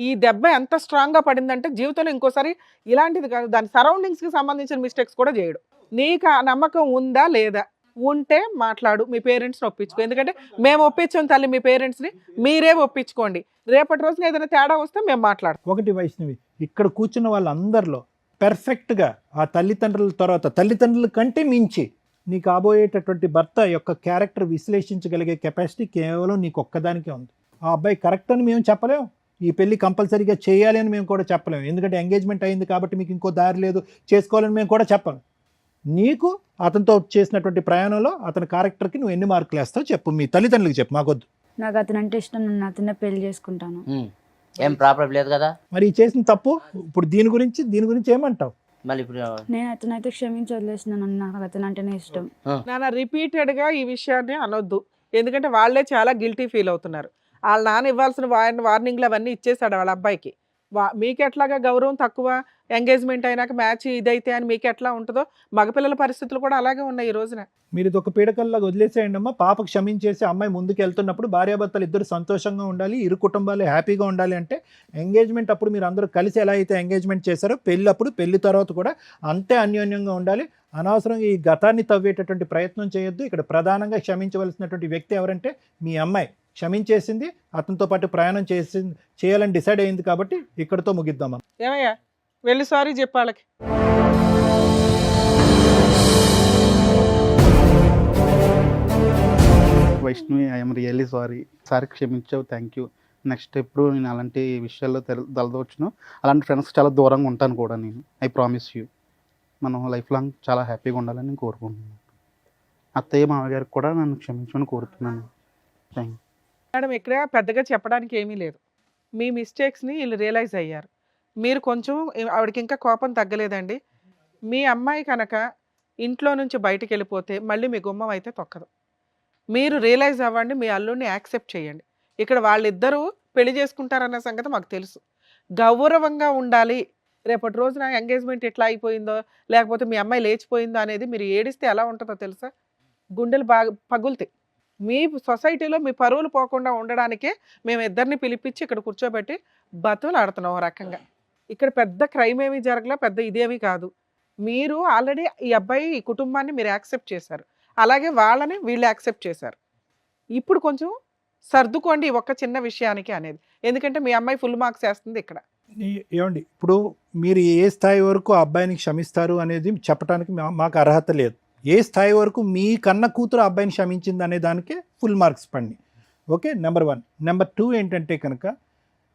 ఈ దెబ్బ ఎంత స్ట్రాంగ్గా పడిందంటే జీవితంలో ఇంకోసారి ఇలాంటిది కాదు, దాని సరౌండింగ్స్కి సంబంధించిన మిస్టేక్స్ కూడా చేయడు. నీకు ఆ నమ్మకం ఉందా లేదా? ఉంటే మాట్లాడు, మీ పేరెంట్స్ని ఒప్పించుకో. ఎందుకంటే మేము ఒప్పించాం తల్లి మీ పేరెంట్స్ని, మీరే ఒప్పించుకోండి. రేపటి రోజున ఏదైనా తేడా వస్తే మేము మాట్లాడతాం. ఒకటి వైష్ణవి, ఇక్కడ కూర్చున్న వాళ్ళందరిలో పెర్ఫెక్ట్గా ఆ తల్లిదండ్రుల తర్వాత తల్లిదండ్రుల కంటే మించి నీ కాబోయేటటువంటి భర్త యొక్క క్యారెక్టర్ విశ్లేషించగలిగే కెపాసిటీ కేవలం నీకు ఒక్కదానికే ఉంది. ఆ అబ్బాయి కరెక్ట్ అని మేము చెప్పలేం, ఈ పెళ్లి కంపల్సరీగా చేయాలి అని మేము కూడా చెప్పలేము. ఎందుకంటే ఎంగేజ్మెంట్ అయింది కాబట్టి మీకు ఇంకో దారి లేదు, చేసుకోవాలని మేము కూడా చెప్పలేం. నీకు అతనితో చేసినటువంటి ప్రయాణంలో అతని క్యారెక్టర్కి నువ్వు ఎన్ని మార్కులు వేస్తావు చెప్పు, మీ తల్లిదండ్రులకు చెప్పు, మాకొద్దు. నాకు అతను అంటే ఇష్టం, నేను అతన్నే పెళ్లి చేసుకుంటాను. ఏం ప్రాబ్లం లేదు కదా. మరి ఈ చేసిన తప్పు ఇప్పుడు దీని గురించి ఏమంటావు? మళ్ళీ ఇప్పుడు నేను అతనైతే క్షమించి వదిలేసినాను. నాకు అతను అంటేనే ఇష్టం. నాన్న రిపీటెడ్గా ఈ విషయాన్ని అనొద్దు, ఎందుకంటే వాళ్ళే చాలా గిల్టీ ఫీల్ అవుతున్నారు. వాళ్ళ నాన్న ఇవ్వాల్సిన వార్నింగ్లు అవన్నీ ఇచ్చేసాడు వాళ్ళ అబ్బాయికి. మీకు ఎట్లాగా గౌరవం తక్కువ, ఎంగేజ్మెంట్ అయినాక మ్యాచ్ ఇదైతే అని మీకు ఎట్లా ఉంటుందో మగపిల్లల పరిస్థితులు కూడా అలాగే ఉన్నాయి ఈ రోజున. మీరు ఇది ఒక పీడకల్లాగా వదిలేసేయండి అమ్మా. పాపకు క్షమించేసి అమ్మాయి ముందుకు వెళ్తున్నప్పుడు భార్యాభర్తలు ఇద్దరు సంతోషంగా ఉండాలి, ఇరు కుటుంబాలు హ్యాపీగా ఉండాలి అంటే ఎంగేజ్మెంట్ అప్పుడు మీరు అందరూ కలిసి ఎలా అయితే ఎంగేజ్మెంట్ చేశారో పెళ్ళప్పుడు పెళ్లి తర్వాత కూడా అంతే అన్యోన్యంగా ఉండాలి. అనవసరంగా ఈ గతాన్ని తవ్వేటటువంటి ప్రయత్నం చేయొద్దు. ఇక్కడ ప్రధానంగా క్షమించవలసినటువంటి వ్యక్తి ఎవరంటే మీ అమ్మాయి. క్షమించేసింది, అతనితో పాటు ప్రయాణం చేయాలని డిసైడ్ అయింది కాబట్టి ఇక్కడితో ముగిద్దామా. ఏమయ్యా వెళ్ళి సారీ చెప్పాళ్ళకి. Vaishnavi, I'm really sorry. Sorry క్షమించావు, థ్యాంక్ యూ. నెక్స్ట్ ఎప్పుడు నేను అలాంటి విషయాల్లో తలదవచ్చును, అలాంటి ఫ్రెండ్స్ చాలా దూరంగా ఉంటాను కూడా నేను. I promise you. మనం లైఫ్ లాంగ్ చాలా హ్యాపీగా ఉండాలని నేను కోరుకుంటున్నాను. అత్తయ్య మామగారికి కూడా నన్ను క్షమించమని కోరుతున్నాను. Thank you madam. ఇక్కడ పెద్దగా చెప్పడానికి ఏమీ లేదు. మీ మిస్టేక్స్ని వీళ్ళు రియలైజ్ అయ్యారు. మీరు కొంచెం ఆవిడకి ఇంకా కోపం తగ్గలేదండి. మీ అమ్మాయి కనుక ఇంట్లో నుంచి బయటికి వెళ్ళిపోతే మళ్ళీ మీ గుమ్మం అయితే తొక్కదు. మీరు రియలైజ్ అవ్వండి, మీ అల్లుడిని యాక్సెప్ట్ చేయండి. ఇక్కడ వాళ్ళిద్దరూ పెళ్లి చేసుకుంటారన్న సంగతి మాకు తెలుసు. గౌరవంగా ఉండాలి. రేపటి రోజున ఎంగేజ్మెంట్ ఎట్లా అయిపోయిందో, లేకపోతే మీ అమ్మాయి లేచిపోయిందో అనేది మీరు ఏడిస్తే ఎలా ఉంటుందో తెలుసా? గుండెలు బాగా పగులుతాయి. మీ సొసైటీలో మీ పరువులు పోకుండా ఉండడానికే మేము ఇద్దరిని పిలిపించి ఇక్కడ కూర్చోబెట్టి బతులు ఆడుతున్నాం ఒక రకంగా. ఇక్కడ పెద్ద క్రైమ్ ఏమీ జరగలే, పెద్ద ఇదేమీ కాదు. మీరు ఆల్రెడీ ఈ అబ్బాయి ఈ కుటుంబాన్ని మీరు యాక్సెప్ట్ చేశారు, అలాగే వాళ్ళని వీళ్ళు యాక్సెప్ట్ చేశారు. ఇప్పుడు కొంచెం సర్దుకోండి ఒక్క చిన్న విషయానికి అనేది, ఎందుకంటే మీ అమ్మాయి ఫుల్ మార్క్స్ వేస్తుంది ఇక్కడ. ఏమండి, ఇప్పుడు మీరు ఏ స్థాయి వరకు ఆ అబ్బాయిని క్షమిస్తారు అనేది చెప్పడానికి మాకు అర్హత లేదు. ఏ స్థాయి వరకు మీ కన్న కూతురు అబ్బాయిని క్షమించింది అనే దానికే ఫుల్ మార్క్స్ పండి. Okay, number 1. నెంబర్ 2 ఏంటంటే కనుక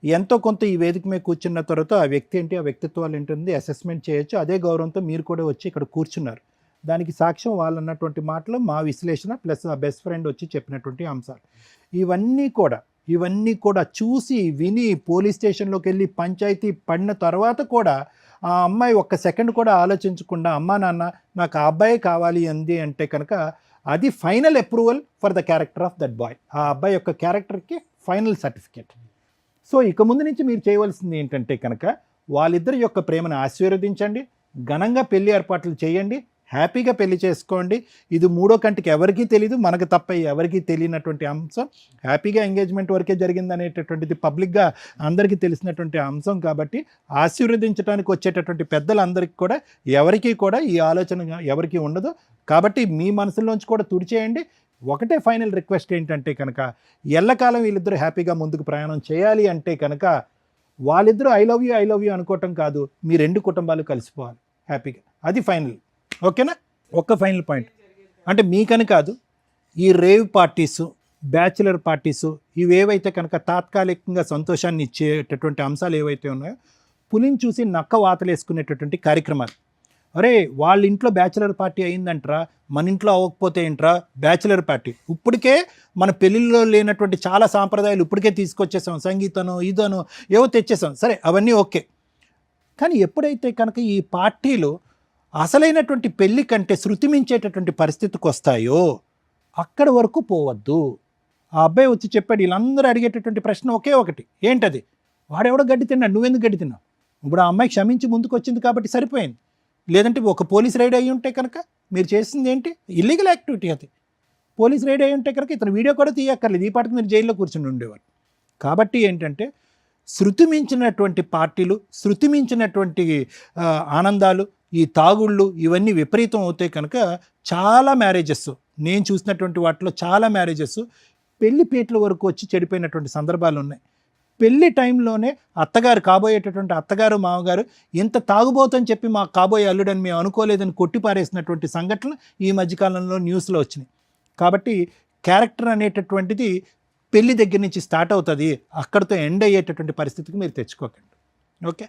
ఎంతో కొంత ఈ వేదిక మీద కూర్చున్న తర్వాత ఆ వ్యక్తి ఏంటి, ఆ వ్యక్తిత్వాలు ఏంటుంది అసెస్మెంట్ చేయొచ్చు. అదే గౌరవంతో మీరు కూడా వచ్చి ఇక్కడ కూర్చున్నారు. దానికి సాక్ష్యం వాళ్ళు అన్నటువంటి మాటలు, మా విశ్లేషణ ప్లస్ ఆ బెస్ట్ ఫ్రెండ్ వచ్చి చెప్పినటువంటి అంశాలు. ఇవన్నీ కూడా చూసి విని పోలీస్ స్టేషన్లోకి వెళ్ళి పంచాయతీ పడిన తర్వాత కూడా ఆ అమ్మాయి ఒక్క సెకండ్ కూడా ఆలోచించకుండా అమ్మా నాన్న నాకు ఆ అబ్బాయి కావాలి అంది అంటే కనుక అది final approval for the character of that boy. ఆ అబ్బాయి యొక్క క్యారెక్టర్కి ఫైనల్ సర్టిఫికేట్. సో ఇక ముందు నుంచి మీరు చేయవలసింది ఏంటంటే కనుక వాళ్ళిద్దరి యొక్క ప్రేమను ఆశీర్వదించండి, ఘనంగా పెళ్లి ఏర్పాట్లు చేయండి, హ్యాపీగా పెళ్లి చేసుకోండి. ఇది మూడో కంటికి ఎవరికీ తెలియదు, మనకు తప్ప ఎవరికీ తెలియనటువంటి అంశం. హ్యాపీగా ఎంగేజ్మెంట్ వరకే జరిగింది అనేటటువంటిది పబ్లిక్గా అందరికీ తెలిసినటువంటి అంశం. కాబట్టి ఆశీర్వదించడానికి వచ్చేటటువంటి పెద్దలందరికీ కూడా ఎవరికీ కూడా ఈ ఆలోచన ఎవరికీ ఉండదు. కాబట్టి మీ మనసులోంచి కూడా తుడిచేయండి. ఒకటే ఫైనల్ రిక్వెస్ట్ ఏంటంటే కనుక, ఎల్లకాలం వీళ్ళిద్దరూ హ్యాపీగా ముందుకు ప్రయాణం చేయాలి అంటే కనుక వాళ్ళిద్దరూ ఐ లవ్ యూ అనుకోవటం కాదు, మీ రెండు కుటుంబాలు కలిసిపోవాలి హ్యాపీగా. అది ఫైనల్. ఓకేనా? ఒక్క ఫైనల్ పాయింట్ అంటే మీకని కాదు, ఈ రేవ్ పార్టీసు, బ్యాచులర్ పార్టీసు ఇవేవైతే కనుక తాత్కాలికంగా సంతోషాన్ని ఇచ్చేటటువంటి అంశాలు ఏవైతే ఉన్నాయో, పులిని చూసి నక్క వాతలేసుకునేటటువంటి కార్యక్రమాలు. అరే వాళ్ళ ఇంట్లో బ్యాచులర్ పార్టీ అయిందంటరా, మన ఇంట్లో అవ్వకపోతే ఏంట్రా బ్యాచులర్ పార్టీ. ఇప్పటికే మన పెళ్ళిళ్ళలో లేనటువంటి చాలా సాంప్రదాయాలు ఇప్పటికే తీసుకొచ్చేసాం, సంగీతనో ఇదనో ఏవో తెచ్చేసాం. సరే అవన్నీ ఓకే, కానీ ఎప్పుడైతే కనుక ఈ పార్టీలు అసలైనటువంటి పెళ్లి కంటే శృతి మించేటటువంటి పరిస్థితికి వస్తాయో అక్కడి వరకు పోవద్దు. ఆ అబ్బాయి వచ్చి చెప్పాడు, వీళ్ళందరూ అడిగేటటువంటి ప్రశ్న ఒకే ఒకటి, ఏంటది? వాడెవడో గడ్డి తిన్నాడు, నువ్వెందుకు గడ్డి తిన్నావు? ఇప్పుడు ఆ అమ్మాయి క్షమించి ముందుకు వచ్చింది కాబట్టి సరిపోయింది. లేదంటే ఒక పోలీస్ రైడ్ అయ్యి ఉంటే కనుక మీరు చేసింది ఏంటి? Illegal activity. అది పోలీస్ రైడ్ అయ్యి ఉంటే కనుక ఇతను వీడియో కూడా తీయక్కర్లేదు, ఈ పాటికి మీరు జైల్లో కూర్చుని ఉండేవారు. కాబట్టి ఏంటంటే శృతి మించినటువంటి పార్టీలు, శృతి మించినటువంటి ఆనందాలు, ఈ తాగుళ్ళు ఇవన్నీ విపరీతం అవుతాయి కనుక చాలా మ్యారేజెస్, నేను చూసినటువంటి వాటిలో చాలా మ్యారేజెస్ పెళ్లి పీటల వరకు వచ్చి చెడిపోయినటువంటి సందర్భాలు ఉన్నాయి. పెళ్లి టైంలోనే అత్తగారు, కాబోయేటటువంటి అత్తగారు మామగారు ఇంత తాగుబోతని చెప్పి మా కాబోయే అల్లుడని మేము అనుకోలేదని కొట్టిపారేసినటువంటి సంఘటనలు ఈ మధ్యకాలంలో న్యూస్లో వచ్చినాయి. కాబట్టి క్యారెక్టర్ అనేటటువంటిది పెళ్లి దగ్గర నుంచి స్టార్ట్ అవుతుంది, అక్కడితో ఎండ్ అయ్యేటటువంటి పరిస్థితికి మీరు తెచ్చుకోకండి. Okay,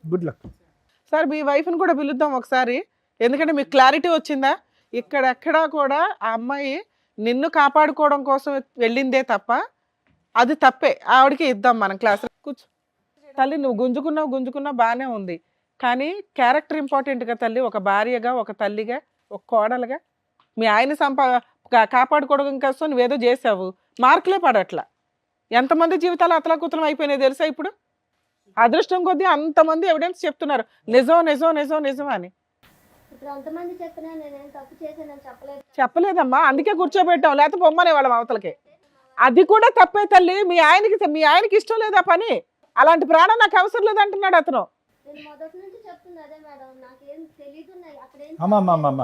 good luck. సార్ మీ వైఫ్ని కూడా పిలుద్దాం ఒకసారి, ఎందుకంటే మీకు క్లారిటీ వచ్చిందా? ఇక్కడెక్కడా కూడా ఆ అమ్మాయి నిన్ను కాపాడుకోవడం కోసం వెళ్ళిందే తప్ప అది తప్పే. ఆవిడకి ఇద్దాం మనం క్లాస్. కూర్చో తల్లి, నువ్వు గుంజుకున్నావు బాగానే ఉంది, కానీ క్యారెక్టర్ ఇంపార్టెంట్గా తల్లి. ఒక భార్యగా, ఒక తల్లిగా, ఒక కోడలుగా మీ ఆయన కాపాడుకోవడం కోసం నువ్వేదో చేసావు, మార్కులే పడట్లా. ఎంతమంది జీవితాలు అతలాకుతలం అయిపోయినాయి తెలుసా? ఇప్పుడు అదృష్టం కొద్దీ అంతమంది ఎవిడెన్స్ చెప్తున్నారు నిజం నిజం నిజం నిజం అని. ఇప్పుడు అంతమంది చెప్పినా నేనేం తప్పు చేశానని చెప్పలేదమ్మా, అందుకే కూర్చోబెట్టాం, లేకపోతే పొమ్మనే వాళ్ళం అవతలకి. అది కూడా తప్పే తల్లి. మీ ఆయనకి ఇష్టం లేదా పని? అలాంటి ప్రాణం నాకు అవసరం లేదంటున్నాడు అతను. నేను మొదటి నుంచి చెప్తున్నా అదే మేడం, నాకేం తెలీదు. అమ్మమ్మమ్మమ్మ,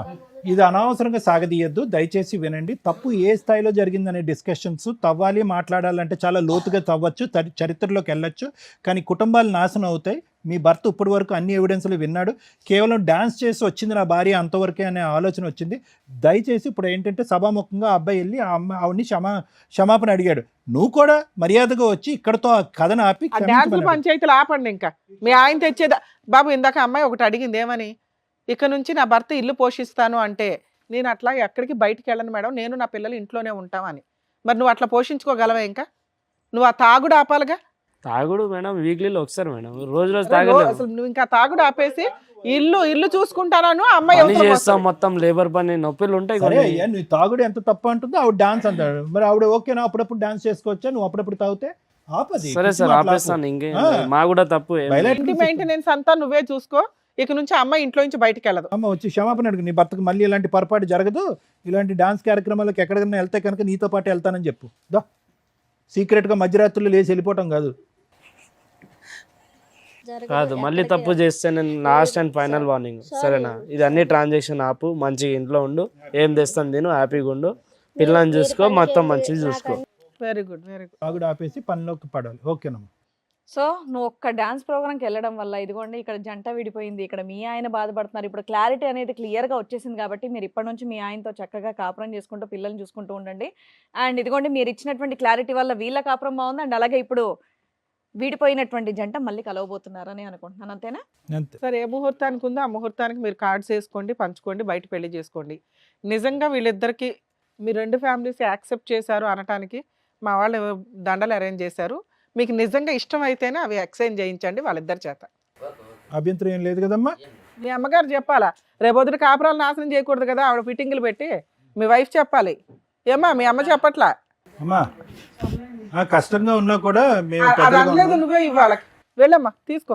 ఇది అనవసరంగా సాగదీయద్దు, దయచేసి వినండి. తప్పు ఏ స్థాయిలో జరిగిందనే డిస్కషన్స్ తవ్వాలి, మాట్లాడాలంటే చాలా లోతుగా తవ్వచ్చు, చరిత్రలోకి వెళ్ళొచ్చు, కానీ కుటుంబాలు నాశనం అవుతాయి. మీ భర్త ఇప్పటి వరకు అన్ని ఎవిడెన్స్లు విన్నాడు, కేవలం డాన్స్ చేసి వచ్చింది నా భార్య అంతవరకే అనే ఆలోచన వచ్చింది. దయచేసి ఇప్పుడు ఏంటంటే సభాముఖంగా అబ్బాయి వెళ్ళి ఆ ఆవిడ్ని క్షమాపణ అడిగాడు. నువ్వు కూడా మర్యాదగా వచ్చి ఇక్కడతో ఆ కథను ఆపి పంచాయతీలు ఆపండి. ఇంకా మీ ఆయన తెచ్చేదా బాబు? ఇందాక అమ్మాయి ఒకటి అడిగింది, ఏమని? ఇక నుంచి నా భర్త ఇల్లు పోషిస్తాను అంటే నేను అట్లా ఎక్కడికి బయటికి వెళ్ళను మేడం, నేను నా పిల్లలు ఇంట్లోనే ఉంటామని. మరి నువ్వు అట్లా పోషించుకోగలవా? ఇంకా నువ్వు ఆ తాగుడు ఆపాలిగా. తాగుడు మేడం వీక్లీలో ఒకసారి మేడం, రోజు తాగలేదు. అసలు నువ్వు ఇంకా తాగుడు ఆపేసి ఇల్లు చూసుకుంటాను అమ్మాయి చేస్తాం, మొత్తం లేబర్ పని నొప్పిలు ఉంటాయి. నువ్వు తాగుడు ఎంత తప్పు అంటుందో ఆవిడ డాన్స్ అంటాడు. మరి ఆవిడ ఓకేనా అప్పుడప్పుడు డాన్స్ చేసుకోవచ్చా? నువ్వు అప్పుడప్పుడు తాగితే ఆపది. సరే సార్ ఆపేస్తాను, ఇంకే మా కూడా తప్పు. మెయింటెనెన్స్ అంతా నువ్వే చూసుకో, ఇక నుంచి అమ్మాయి ఇంట్లో నుంచి బయటికి వెళ్ళదు. అమ్మ వచ్చి క్షమాపణ అడుగు, నీ భర్తకు మళ్ళీ ఇలాంటి పొరపాటు జరగదు, ఇలాంటి డాన్స్ కార్యక్రమాలకు ఎక్కడికైనా వెళ్తే కనుక నీతో పాటు వెళ్తానని చెప్పు. దా సీక్రెట్గా మధ్యరాత్రులు లేచి వెళ్ళిపోవటం కాదు. మళ్ళీ తప్పు చేస్తే నేను లాస్ట్ అండ్ ఫైనల్ వార్నింగ్, సరేనా? ఇది అన్ని ట్రాన్సాక్షన్ ఆపు, మంచిగా ఇంట్లో ఉండు, ఏం తెస్తాను నేను, హ్యాపీగా ఉండు, పిల్లల్ని చూసుకో, మొత్తం మంచిగా చూసుకో. Very good very good. తాగుడు ఆపేసి పనిలోకి పడాలి. ఓకేనమ్మా. సో నువ్వు ఒక్క డాన్స్ ప్రోగ్రామ్కి వెళ్ళడం వల్ల ఇదిగోండి ఇక్కడ జంట విడిపోయింది, ఇక్కడ మీ ఆయన బాధపడుతున్నారు. ఇప్పుడు క్లారిటీ అనేది క్లియర్గా వచ్చేసింది కాబట్టి మీరు ఇప్పటి నుంచి మీ ఆయనతో చక్కగా కాపురం చేసుకుంటూ పిల్లల్ని చూసుకుంటూ ఉండండి. అండ్ ఇదిగోండి మీరు ఇచ్చినటువంటి క్లారిటీ వల్ల వీళ్ళ కాపురం బాగుంది, అండ్ అలాగే ఇప్పుడు వీడిపోయినటువంటి జంట మళ్ళీ కలవబోతున్నారని అనుకుంటున్నాను. అంతేనా? సరే, ఏ ముహూర్తానికి ఉందో ఆ ముహూర్తానికి మీరు కార్డ్స్ వేసుకోండి, పంచుకోండి, బయట పెళ్లి చేసుకోండి. నిజంగా వీళ్ళిద్దరికి మీ రెండు ఫ్యామిలీస్ యాక్సెప్ట్ చేశారు అనటానికి మా వాళ్ళు దండలు అరేంజ్ చేశారు. మీకు నిజంగా ఇష్టం అయితేనే అవి ఎక్స్చేంజ్ చేయించండి వాళ్ళిద్దరి చేత. అభ్యంతరం ఏం లేదు కదమ్మా? మీ అమ్మగారు చెప్పాలా, రేపొద్దున కాపురాలు నాశనం చేయకూడదు కదా, ఆవిడ ఫిట్టింగ్లు పెట్టి మీ వైఫ్ చెప్పాలి. ఏమ్మా మీ అమ్మ చెప్పట్లా? అమ్మా కష్టంగా ఉన్నా కూడా నువ్వే ఇవ్వాలి. వెళ్ళమ్మా తీసుకో.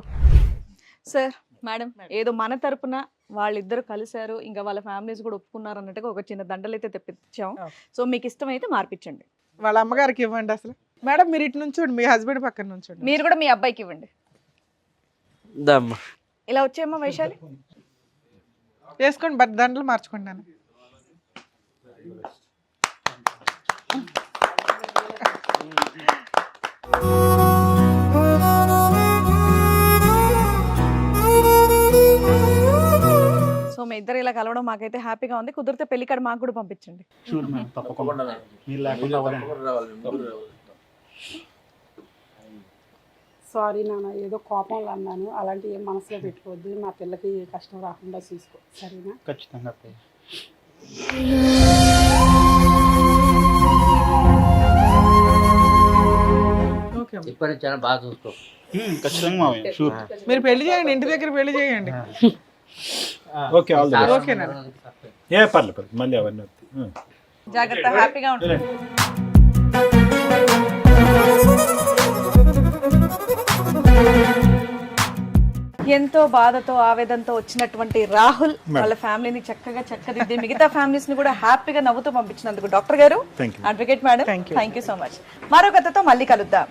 సార్ మేడం, ఏదో మన తరపున వాళ్ళిద్దరు కలిశారు, ఇంకా వాళ్ళ ఫ్యామిలీస్ కూడా ఒప్పుకున్నారు అన్నట్టుగా ఒక చిన్న దండలు అయితే తెప్పించాం. Okay. సో మీకు ఇష్టమైతే మార్పించండి. వాళ్ళ అమ్మగారికి ఇవ్వండి అసలు. మేడం మీరు ఇటు నుంచోండి, మీ హస్బెండ్ పక్కన నుంచోండి. మీరు కూడా మీ అబ్బాయికి ఇవ్వండి. దమ్మ ఇలా వచ్చేయమ్మా వైశాలి. వేసుకోండి, బట్ దండలు మార్చుకోండి నాన్న. సో మీ ఇద్దరు ఇలా కలవడం మాకైతే హ్యాపీగా ఉంది. కుదిరితే పెళ్లి కార్డు మాకు కూడా పంపించండి. షూర్ మేడం, తప్పకుండా మీరు లేకుండా అవ్వదండి. సారీ నాన్న, ఏదో కోపంలో అన్నాను, అలాంటి ఏం మనసులో పెట్టుకోవద్దు, మా పిల్లకి కష్టం రాకుండా చూసుకో, సరేనా? ఖచ్చితంగా. ఓకే అమ్మ. ఇప్పటి నుంచి బాగా చూసుకో. ఖచ్చితంగా మావయ్య, షూర్. మీరు పెళ్లి చేయండి, ఇంటి దగ్గర పెళ్లి చేయండి. Okay all the best. ఓకేనా? పర్లేదు మళ్ళీ అవన్నీ వస్తాయి. జాగ్రత్త, హ్యాపీగా ఉంటుంది. ఎంతో బాధతో ఆవేదనతో వచ్చినటువంటి రాహుల్ వాళ్ళ ఫ్యామిలీని చక్కగా చక్కదిద్ది మిగతా ఫ్యామిలీస్ ని కూడా హ్యాపీగా నవ్వుతూ పంపించినందుకు డాక్టర్ గారు, advocate madam, thank you so much. మరో కథతో మళ్ళీ కలుద్దాం.